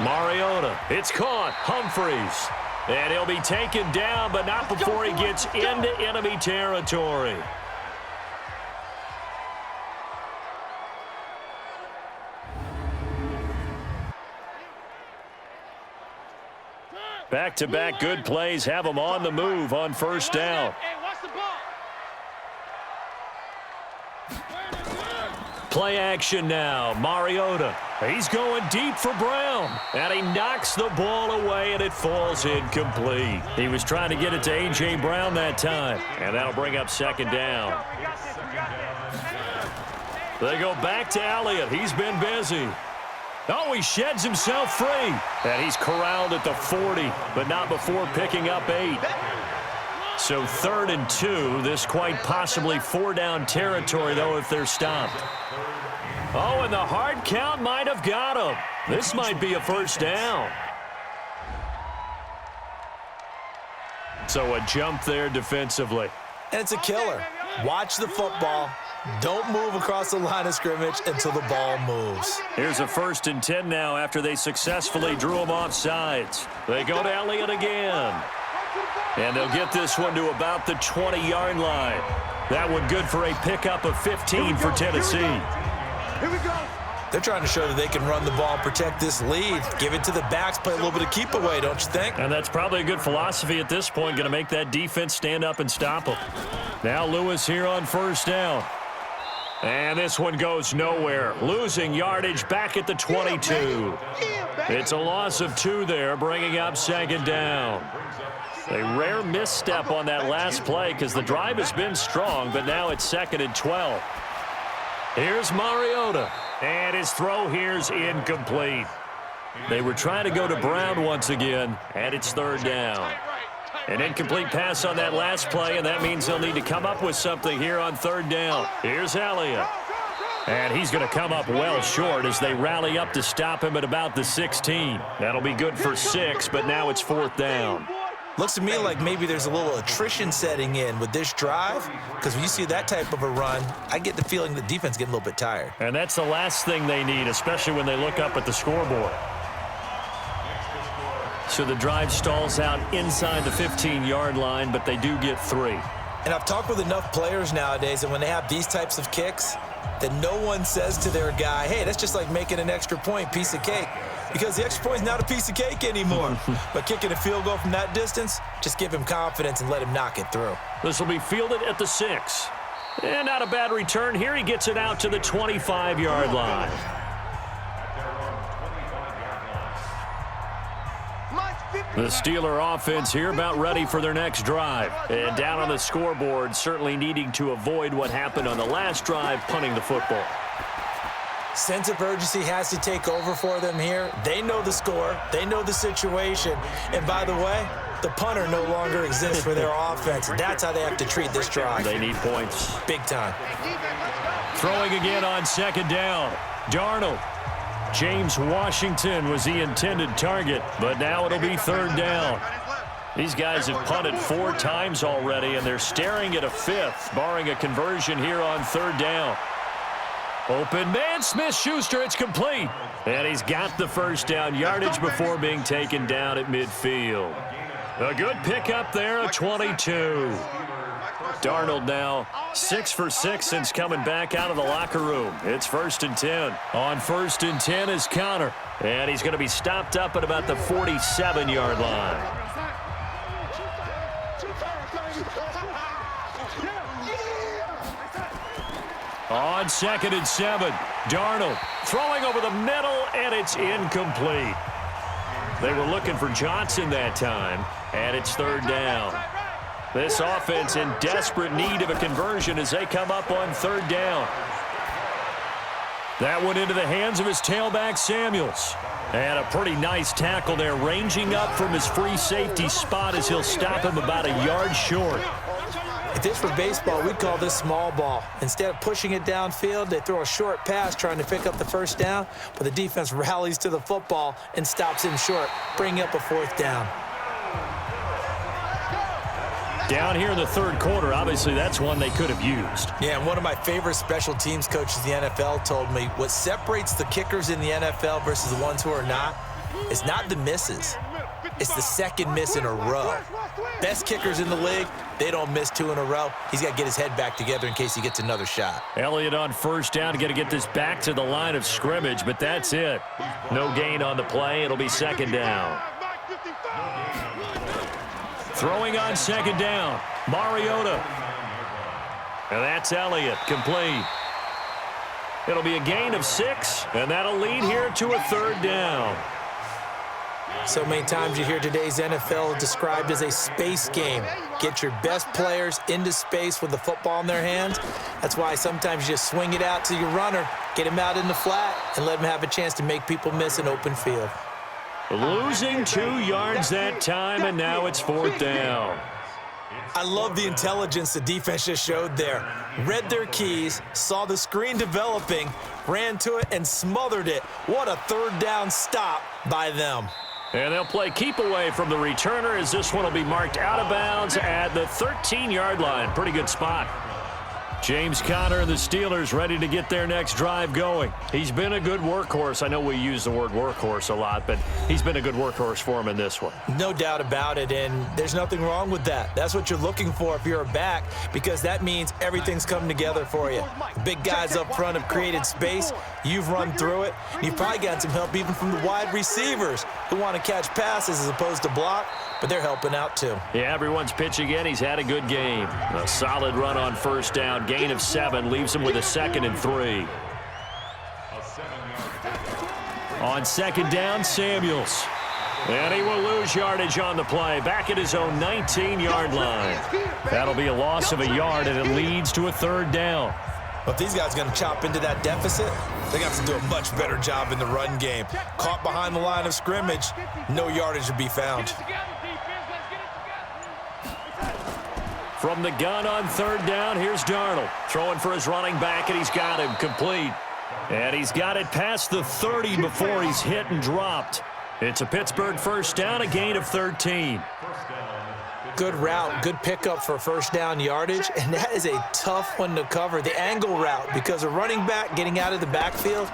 Mariota, it's caught, Humphreys. And he'll be taken down, but not before he gets into enemy territory. Back-to-back good plays have him on the move on 1st down. Play action now. Mariota. He's going deep for Brown. And he knocks the ball away, and it falls incomplete. He was trying to get it to A.J. Brown that time. And that'll bring up 2nd down. They go back to Elliott. He's been busy. Oh, he sheds himself free. And he's corralled at the 40, but not before picking up 8. So 3rd and 2. This quite possibly 4-down territory, though, if they're stopped. Oh, and the hard count might have got him. This might be a first down. So a jump there defensively. And it's a killer. Watch the football. Don't move across the line of scrimmage until the ball moves. Here's a 1st and 10 now after they successfully drew him off sides. They go to Elliott again. And they'll get this one to about the 20-yard line. That one good for a pickup of 15 for Tennessee. Here we go. They're trying to show that they can run the ball and protect this lead. Give it to the backs, play a little bit of keep away, don't you think? And that's probably a good philosophy at this point, going to make that defense stand up and stop them. Now Lewis here on 1st down. And this one goes nowhere. Losing yardage back at the 22. It's a loss of 2 there, bringing up 2nd down. A rare misstep on that last play because the drive has been strong, but now it's 2nd and 12. Here's Mariota, and his throw here's incomplete. They were trying to go to Brown once again, and it's 3rd down. An incomplete pass on that last play, and that means they'll need to come up with something here on 3rd down. Here's Elliott. And he's going to come up well short as they rally up to stop him at about the 16. That'll be good for 6, but now it's 4th down. Looks to me like maybe there's a little attrition setting in with this drive, because when you see that type of a run, I get the feeling the defense getting a little bit tired. And that's the last thing they need, especially when they look up at the scoreboard. So the drive stalls out inside the 15-yard line, but they do get 3. And I've talked with enough players nowadays that when they have these types of kicks, that no one says to their guy, hey, that's just like making an extra point, piece of cake. Because the extra point is not a piece of cake anymore. But kicking a field goal from that distance, just give him confidence and let him knock it through. This will be fielded at the 6. And not a bad return here. He gets it out to the 25-yard line. The Steeler offense here about ready for their next drive. And down on the scoreboard, certainly needing to avoid what happened on the last drive, punting the football. Sense of urgency has to take over for them here. They know the score. They know the situation. And by the way, the punter no longer exists for their offense. That's how they have to treat this drive. They need points. Big time. Throwing again on second down. Darnold. James Washington was the intended target, but now it'll be third down. These guys have punted 4 times already, and they're staring at a 5th, barring a conversion here on third down. Open man, Smith-Schuster, it's complete. And he's got the first down yardage before being taken down at midfield. A good pickup there at 22. Darnold now 6 for 6 since coming back out of the locker room. It's 1st and 10. On 1st and 10 is Connor. And he's going to be stopped up at about the 47-yard line. On 2nd and 7, Darnold throwing over the middle, and it's incomplete. They were looking for Johnson that time, and it's third down. This offense in desperate need of a conversion as they come up on third down. That went into the hands of his tailback, Samuels. And a pretty nice tackle there, ranging up from his free safety spot as he'll stop him about a yard short. If this were baseball, we'd call this small ball. Instead of pushing it downfield, they throw a short pass trying to pick up the first down, but the defense rallies to the football and stops him short, bringing up a 4th down. Down here in the third quarter, obviously that's one they could have used. Yeah, and one of my favorite special teams coaches in the NFL told me what separates the kickers in the NFL versus the ones who are not is not the misses. It's the second miss in a row. Best kickers in the league, they don't miss 2 in a row. He's got to get his head back together in case he gets another shot. Elliott on first down, got to get this back to the line of scrimmage, but that's it. No gain on the play. It'll be second down. Throwing on second down, Mariota. And that's Elliott, complete. It'll be a gain of 6, and that'll lead here to a third down. So many times you hear today's NFL described as a space game. Get your best players into space with the football in their hands. That's why sometimes you just swing it out to your runner, get him out in the flat, and let him have a chance to make people miss an open field. Losing 2 yards that time, and now it's 4th down. I love the intelligence the defense just showed there. Read their keys, saw the screen developing, ran to it, and smothered it. What a third down stop by them. And they'll play keep away from the returner as this one will be marked out of bounds at the 13-yard line. Pretty good spot. James Conner and the Steelers ready to get their next drive going. He's been a good workhorse. I know we use the word workhorse a lot, but he's been a good workhorse for him in this one. No doubt about it, and there's nothing wrong with that. That's what you're looking for if you're a back, because that means everything's coming together for you. The big guys up front have created space. You've run through it. You've probably gotten some help even from the wide receivers who want to catch passes as opposed to block, but they're helping out too. Yeah, everyone's pitching in. He's had a good game. A solid run on first down. Gain of 7 leaves him with a 2nd and 3. On second down, Samuels. And he will lose yardage on the play. Back at his own 19-yard line. That'll be a loss of a yard, and it leads to a third down. But if these guys are going to chop into that deficit, they got to do a much better job in the run game. Caught behind the line of scrimmage, no yardage to be found. From the gun on third down, here's Darnold. Throwing for his running back, and he's got him complete. And he's got it past the 30 before he's hit and dropped. It's a Pittsburgh first down, a gain of 13. Good route, good pickup for first down yardage, and that is a tough one to cover, the angle route, because a running back getting out of the backfield,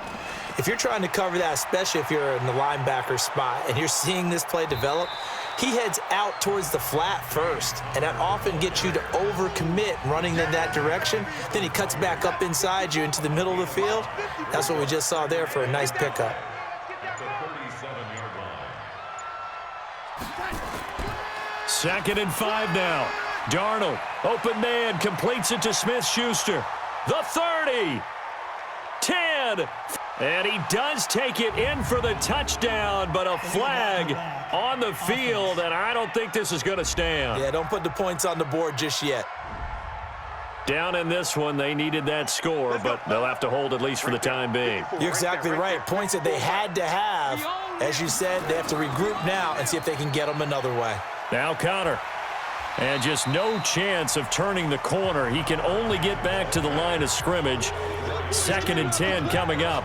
if you're trying to cover that, especially if you're in the linebacker spot and you're seeing this play develop, he heads out towards the flat first, and that often gets you to overcommit running in that direction. Then he cuts back up inside you into the middle of the field. That's what we just saw there for a nice pickup. Second and 5 now. Darnold, open man, completes it to Smith-Schuster. The 30, 10, And he does take it in for the touchdown, but a flag on the field, and I don't think this is going to stand. Yeah, don't put the points on the board just yet. Down in this one, they needed that score, but they'll have to hold at least for the time being. You're exactly right. Points that they had to have. As you said, they have to regroup now and see if they can get them another way. Now Connor. And just no chance of turning the corner. He can only get back to the line of scrimmage. 2nd and 10 coming up.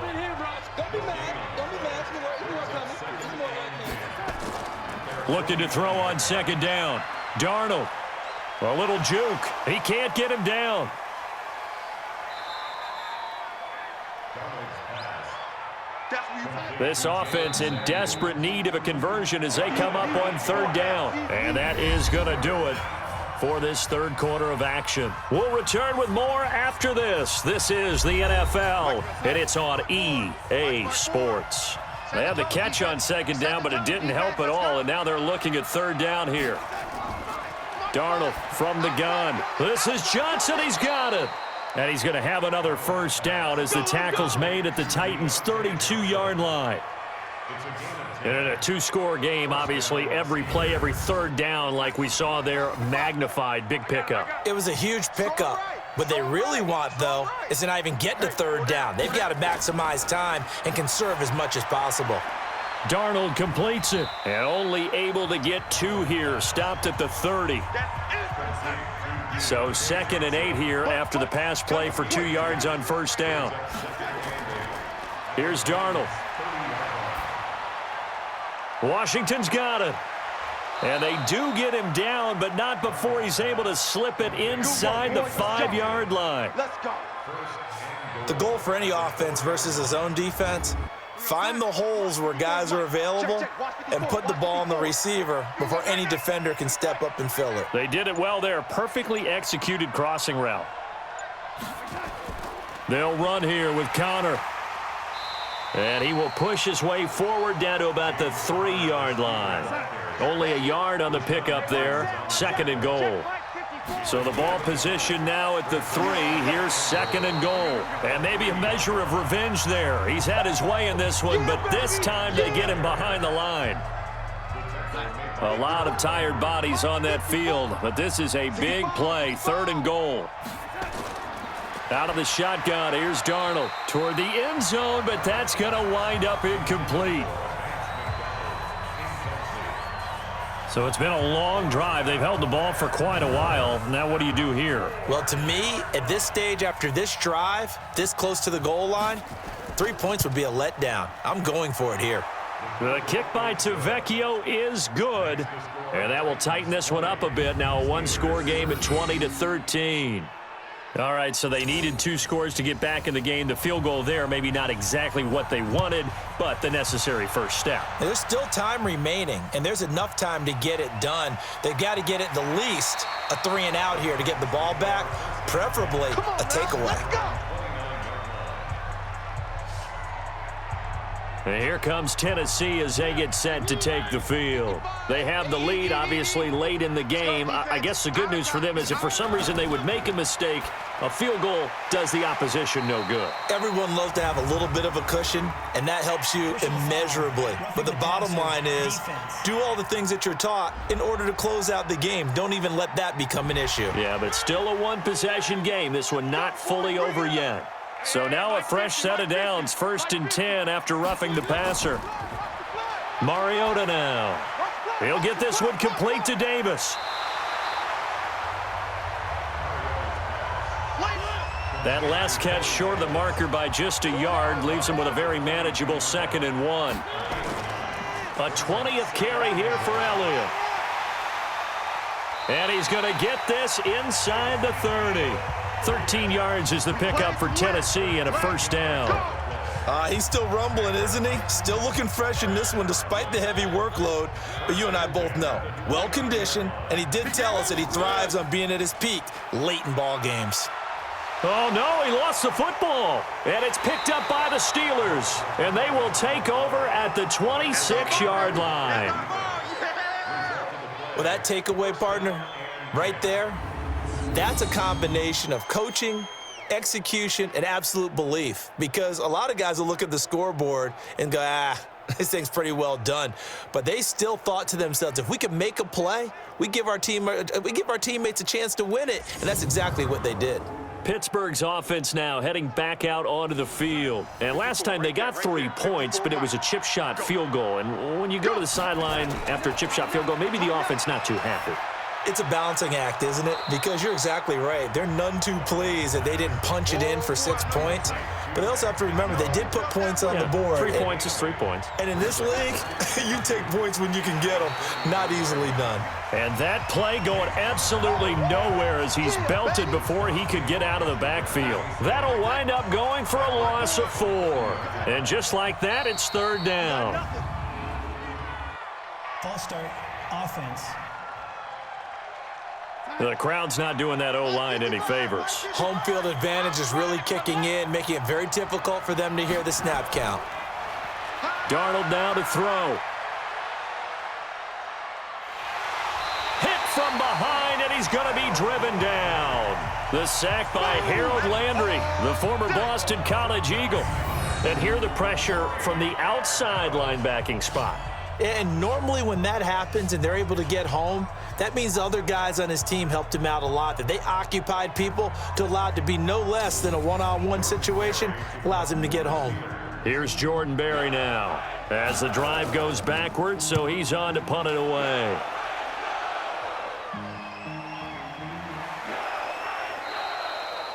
Looking to throw on 2nd down. Darnold. A little juke. He can't get him down. This offense in desperate need of a conversion as they come up on 3rd down. And that is going to do it for this 3rd quarter of action. We'll return with more after this. This is the NFL, and it's on EA Sports. They had the catch on 2nd down, but it didn't help at all, and now they're looking at 3rd down here. Darnold from the gun. This is Johnson. He's got it. And he's going to have another 1st down as the tackle's made at the Titans' 32-yard line. And in a 2-score game, obviously, every play, every 3rd down, like we saw there, magnified. Big pickup. It was a huge pickup. What they really want, though, is to not even get to 3rd down. They've got to maximize time and conserve as much as possible. Darnold completes it. And only able to get 2 here. Stopped at the 30. So 2nd and 8 here after the pass play for 2 yards on 1st down. Here's Darnold. Washington's got it. And they do get him down, but not before he's able to slip it inside the 5-yard line. Let's go. The goal for any offense versus his own defense, find the holes where guys are available and put the ball on the receiver before any defender can step up and fill it. They did it well there. Perfectly executed crossing route. They'll run here with Connor. And he will push his way forward down to about the 3-yard line. Only a yard on the pickup there. 2nd and goal. So the ball position now at the 3. Here's 2nd and goal. And maybe a measure of revenge there. He's had his way in this one, but this time they get him behind the line. A lot of tired bodies on that field, but this is a big play. 3rd and goal. Out of the shotgun, here's Darnold toward the end zone, but that's going to wind up incomplete. So it's been a long drive. They've held the ball for quite a while. Now what do you do here? Well, to me, at this stage after this drive, this close to the goal line, 3 points would be a letdown. I'm going for it here. The kick by Tavecchio is good, and that will tighten this one up a bit. Now a 1-score game at 20-13. All right, so they needed 2 scores to get back in the game. The field goal there, maybe not exactly what they wanted, but the necessary first step. There's still time remaining, and there's enough time to get it done. They've got to get it the least a 3-and-out here to get the ball back, preferably a takeaway. Let's go. And here comes Tennessee as they get set to take the field. They have the lead, obviously, late in the game. I guess the good news for them is if for some reason they would make a mistake, a field goal does the opposition no good. Everyone loves to have a little bit of a cushion, and that helps you immeasurably. But the bottom line is, do all the things that you're taught in order to close out the game. Don't even let that become an issue. Yeah, but still a 1-possession game. This one not fully over yet. So now a fresh set of downs, 1st and 10 after roughing the passer. Mariota now. He'll get this one complete to Davis. That last catch short of the marker by just a yard leaves him with a very manageable 2nd and 1. A 20th carry here for Elliott. And he's going to get this inside the 30. 13 yards is the pickup for Tennessee and a 1st down. He's still rumbling, isn't he? Still looking fresh in this one despite the heavy workload. But you and I both know, well-conditioned, and he did tell us that he thrives on being at his peak late in ball games. Oh, no, he lost the football. And it's picked up by the Steelers. And they will take over at the 26-yard line. Well, that takeaway, partner, right there, that's a combination of coaching execution, and absolute belief, because a lot of guys will look at the scoreboard and go, this thing's pretty well done. But they still thought to themselves, if we can make a play, we give our teammates a chance to win it, and that's exactly what they did. Pittsburgh's offense now heading back out onto the field. And last time they got 3 points, but it was a chip shot field goal. And when you go to the sideline after a chip shot field goal, maybe the offense not too happy. It's a balancing act, isn't it? Because you're exactly right. They're none too pleased that they didn't punch it in for 6 points. But they also have to remember they did put points on the board. 3 points is 3 points. And in this league, you take points when you can get them. Not easily done. And that play going absolutely nowhere as he's belted before he could get out of the backfield. That'll wind up going for a loss of 4. And just like that, it's 3rd down. False start, offense. The crowd's not doing that O-line any favors. Home field advantage is really kicking in, making it very difficult for them to hear the snap count. Darnold now to throw. Hit from behind, and he's going to be driven down. The sack by Harold Landry, the former Boston College Eagle. And here the pressure from the outside linebacking spot. And normally when that happens and they're able to get home, that means the other guys on his team helped him out a lot, that they occupied people to allow it to be no less than a one-on-one situation, allows him to get home. Here's Jordan Berry now as the drive goes backwards, so he's on to punt it away.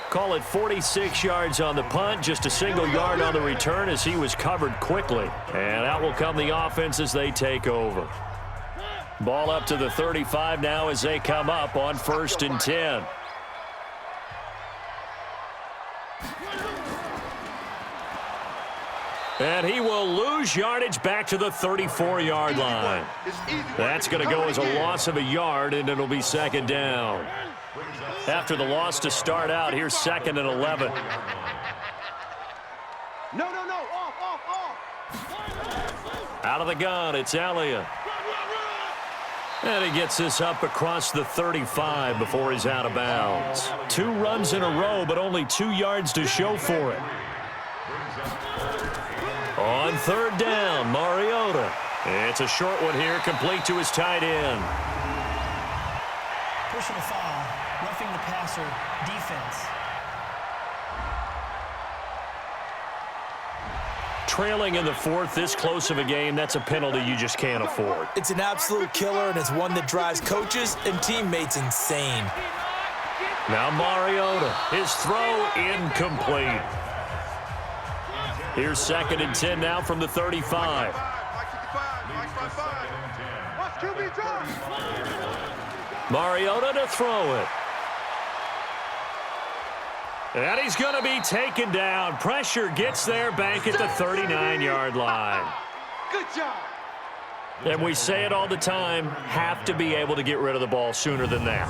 Call it 46 yards on the punt, just a single yard on the return as he was covered quickly. And out will come the offense as they take over. Ball up to the 35 now as they come up on 1st and 10. And he will lose yardage back to the 34-yard line. That's going to go as a loss of a yard, and it'll be 2nd down. After the loss to start out, here's 2nd and 11. No, off. Out of the gun, it's Elliott. And he gets this up across the 35 before he's out of bounds. 2 runs in a row, but only 2 yards to show for it. On 3rd down, Mariota. It's a short one here, complete to his tight end. Personal foul, roughing the passer, defense. Trailing in the 4th, this close of a game, that's a penalty you just can't afford. It's an absolute killer, and it's one that drives coaches and teammates insane. Now Mariota, his throw incomplete. Here's 2nd and 10 now from the 35. Mariota to throw it. And he's going to be taken down. Pressure gets there back at the 39-yard line. Good job. And we say it all the time, have to be able to get rid of the ball sooner than that.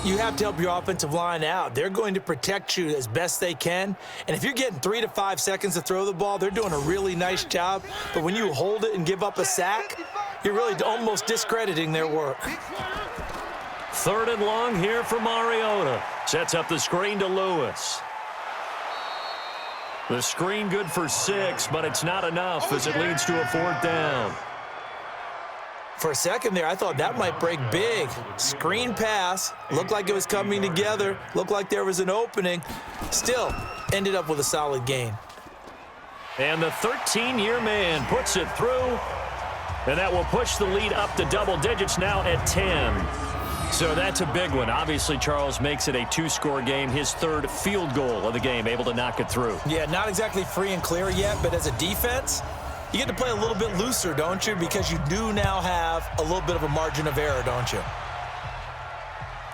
You have to help your offensive line out. They're going to protect you as best they can. And if you're getting 3 to 5 seconds to throw the ball, they're doing a really nice job. But when you hold it and give up a sack, you're really almost discrediting their work. 3rd and long here for Mariota. Sets up the screen to Lewis. The screen good for 6, but it's not enough as it leads to a 4th down. For a second there, I thought that might break big. Screen pass, looked like it was coming together, looked like there was an opening. Still, ended up with a solid gain. And the 13-year man puts it through, and that will push the lead up to double digits now at 10. So that's a big one. Obviously, Charles makes it a 2-score game, his 3rd field goal of the game, able to knock it through. Yeah, not exactly free and clear yet, but as a defense, you get to play a little bit looser, don't you? Because you do now have a little bit of a margin of error, don't you?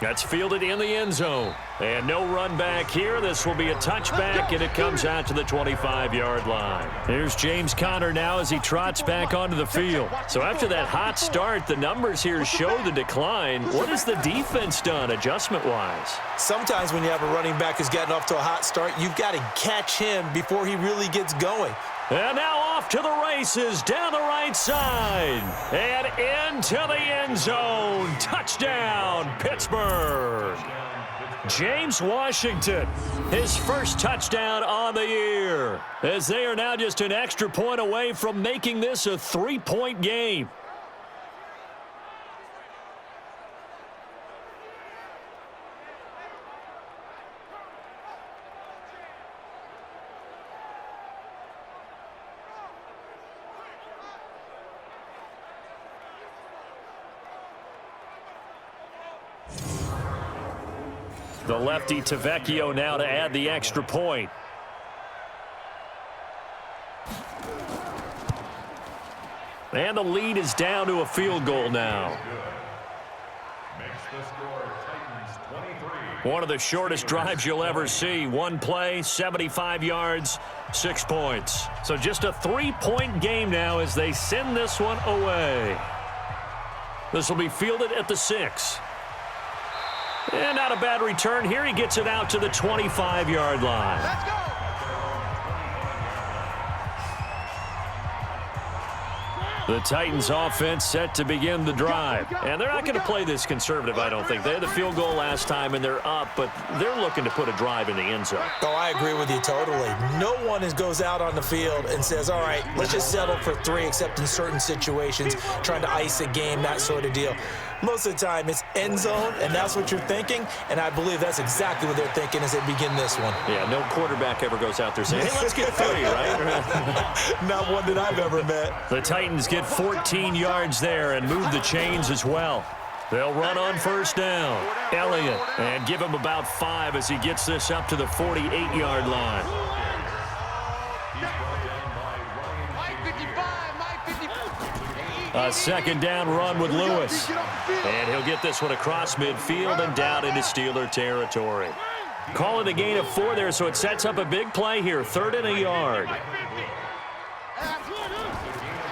That's fielded in the end zone. And no run back here. This will be a touchback, and it comes out to the 25-yard line. Here's James Conner now as he trots back onto the field. So after that hot start, the numbers here show the decline. What has the defense done adjustment-wise? Sometimes when you have a running back who's gotten off to a hot start, you've got to catch him before he really gets going. And now off to the races, down the right side, and into the end zone. Touchdown, Pittsburgh. James Washington, his first touchdown on the year, as they are now just an extra point away from making this a 3-point game. The lefty Tavecchio now to add the extra point. And the lead is down to a field goal now. One of the shortest drives you'll ever see. One play, 75 yards, 6 points. So just a 3-point game now as they send this one away. This will be fielded at the 6. And not a bad return here. He gets it out to the 25-yard line. Let's go. The Titans offense set to begin the drive. And they're not going to play this conservative, I don't think. They had the field goal last time, and they're up, but they're looking to put a drive in the end zone. Oh, I agree with you totally. No one goes out on the field and says, all right, let's just settle for 3, except in certain situations, trying to ice a game, that sort of deal. Most of the time, it's end zone, and that's what you're thinking, and I believe that's exactly what they're thinking as they begin this one. Yeah, no quarterback ever goes out there saying, hey, let's get 3, right? Not one that I've ever met. The Titans get 14 yards there and move the chains as well. They'll run on first down. Elliott, and give him about 5 as he gets this up to the 48-yard line. A second down run with Lewis. And he'll get this one across midfield and down into Steeler territory. Call it a gain of 4 there, so it sets up a big play here. 3rd and a yard.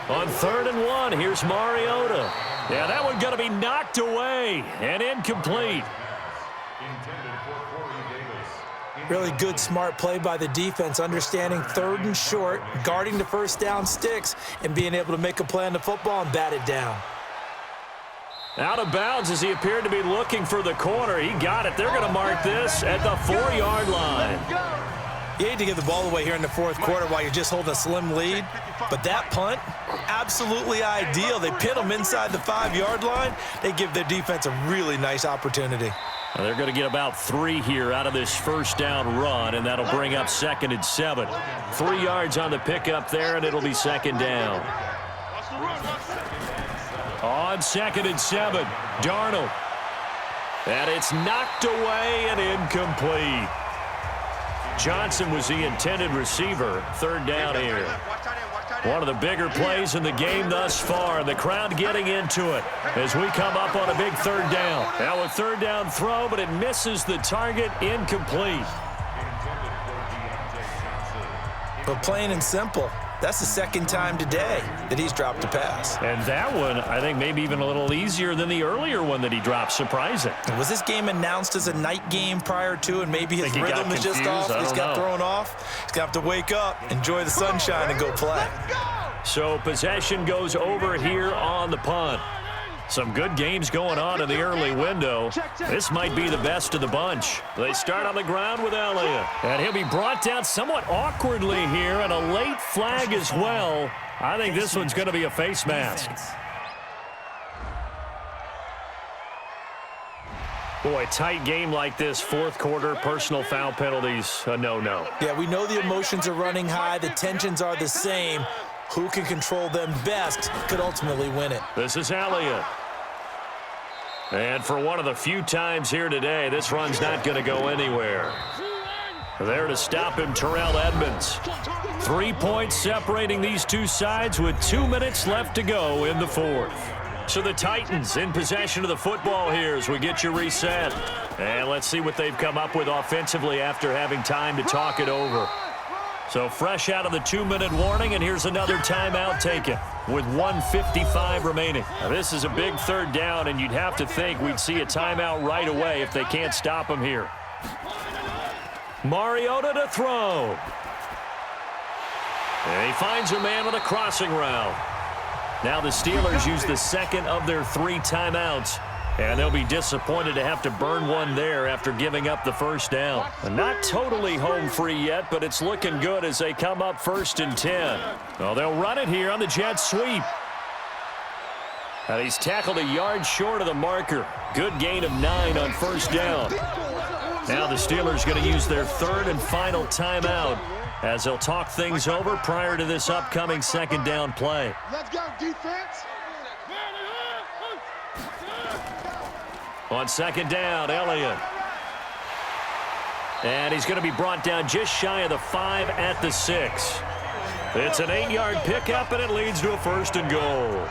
On 3rd and 1, here's Mariota. Yeah, that one going to be knocked away and incomplete. Really good, smart play by the defense, understanding 3rd and short, guarding the first down sticks, and being able to make a play on the football and bat it down. Out of bounds as he appeared to be looking for the corner. He got it. They're going to mark this at the 4-yard line. You hate to give the ball away here in the 4th quarter while you're just holding a slim lead, but that punt, absolutely ideal. They pin them inside the 5-yard line. They give their defense a really nice opportunity. Well, they're going to get about 3 here out of this first down run, and that'll bring up 2nd and 7. 3 yards on the pickup there, and it'll be 2nd down. On 2nd and 7, Darnold. And it's knocked away and incomplete. Johnson was the intended receiver. 3rd down here. One of the bigger plays in the game thus far. The crowd getting into it as we come up on a big 3rd down. Now a 3rd down throw, but it misses the target. Incomplete. But plain and simple, that's the 2nd time today that he's dropped a pass. And that one, I think, maybe even a little easier than the earlier one that he dropped. Surprising. Was this game announced as a night game prior to, and maybe his rhythm is just off? He's got thrown off. He's going to have to wake up, enjoy the sunshine, and go play. So possession goes over here on the punt. Some good games going on in the early window. This might be the best of the bunch. They start on the ground with Elliott. And he'll be brought down somewhat awkwardly here, and a late flag as well. I think this one's going to be a face mask. Boy, tight game like this, 4th quarter, personal foul penalties, a no-no. Yeah, we know the emotions are running high. The tensions are the same. Who can control them best could ultimately win it. This is Elliott. And for one of the few times here today, this run's not going to go anywhere. There to stop him, Terrell Edmonds. 3 points separating these two sides with 2 minutes left to go in the 4th. So the Titans in possession of the football here as we get you reset. And let's see what they've come up with offensively after having time to talk it over. So fresh out of the 2-minute warning, and here's another timeout taken with 1:55 remaining. Now, this is a big 3rd down, and you'd have to think we'd see a timeout right away if they can't stop him here. Mariota to throw. And he finds a man on a crossing route. Now the Steelers use the 2nd of their 3 timeouts And they'll be disappointed to have to burn one there after giving up the first down. Not totally home free yet, but it's looking good as they come up 1st and 10. Well, they'll run it here on the jet sweep. And he's tackled a yard short of the marker. Good gain of 9 on 1st down. Now the Steelers going to use their 3rd and final timeout as they'll talk things over prior to this upcoming 2nd down play. Let's go, defense. On 2nd down, Elliott. And he's going to be brought down just shy of the 5 at the 6. It's an 8-yard pickup, and it leads to a 1st and goal.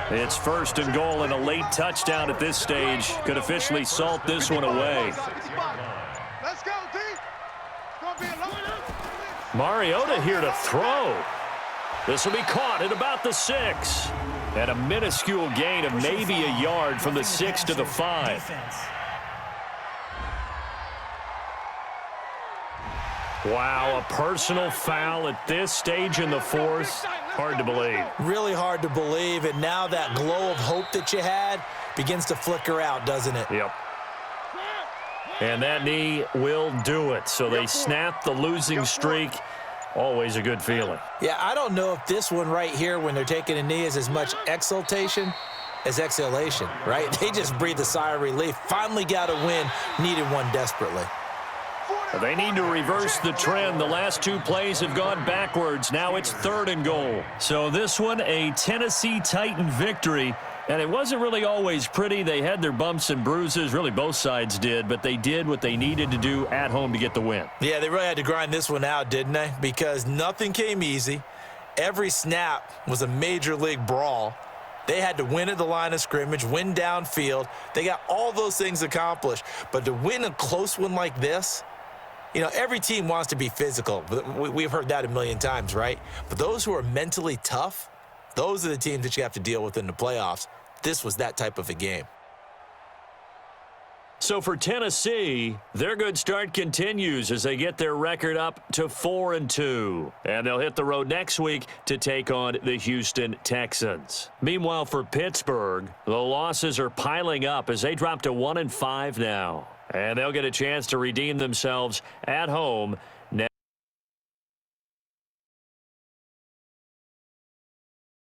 It's 1st and goal and a late touchdown at this stage. Could officially salt this one away. Let's go, D. It's going to be a long Mariota here to throw. This will be caught at about the 6. And a minuscule gain of maybe a yard from the 6 to the 5. Wow, a personal foul at this stage in the 4th. Hard to believe. Really hard to believe, and now that glow of hope that you had begins to flicker out, doesn't it? Yep. And that knee will do it. So they snap the losing streak. Always a good feeling. Yeah, I don't know if this one right here when they're taking a knee is as much exultation as exhalation, right? They just breathe a sigh of relief. Finally got a win, needed one desperately. They need to reverse the trend. The last 2 plays have gone backwards. Now it's 3rd and goal. So this one, a Tennessee Titan victory. And it wasn't really always pretty. They had their bumps and bruises. Really, both sides did. But they did what they needed to do at home to get the win. Yeah, they really had to grind this one out, didn't they? Because nothing came easy. Every snap was a major league brawl. They had to win at the line of scrimmage, win downfield. They got all those things accomplished. But to win a close one like this, you know, every team wants to be physical. We've heard that a million times, right? But those who are mentally tough, those are the teams that you have to deal with in the playoffs. This was that type of a game. So for Tennessee, their good start continues as they get their record up to 4-2. And they'll hit the road next week to take on the Houston Texans. Meanwhile, for Pittsburgh, the losses are piling up as they drop to 1-5 now. And they'll get a chance to redeem themselves at home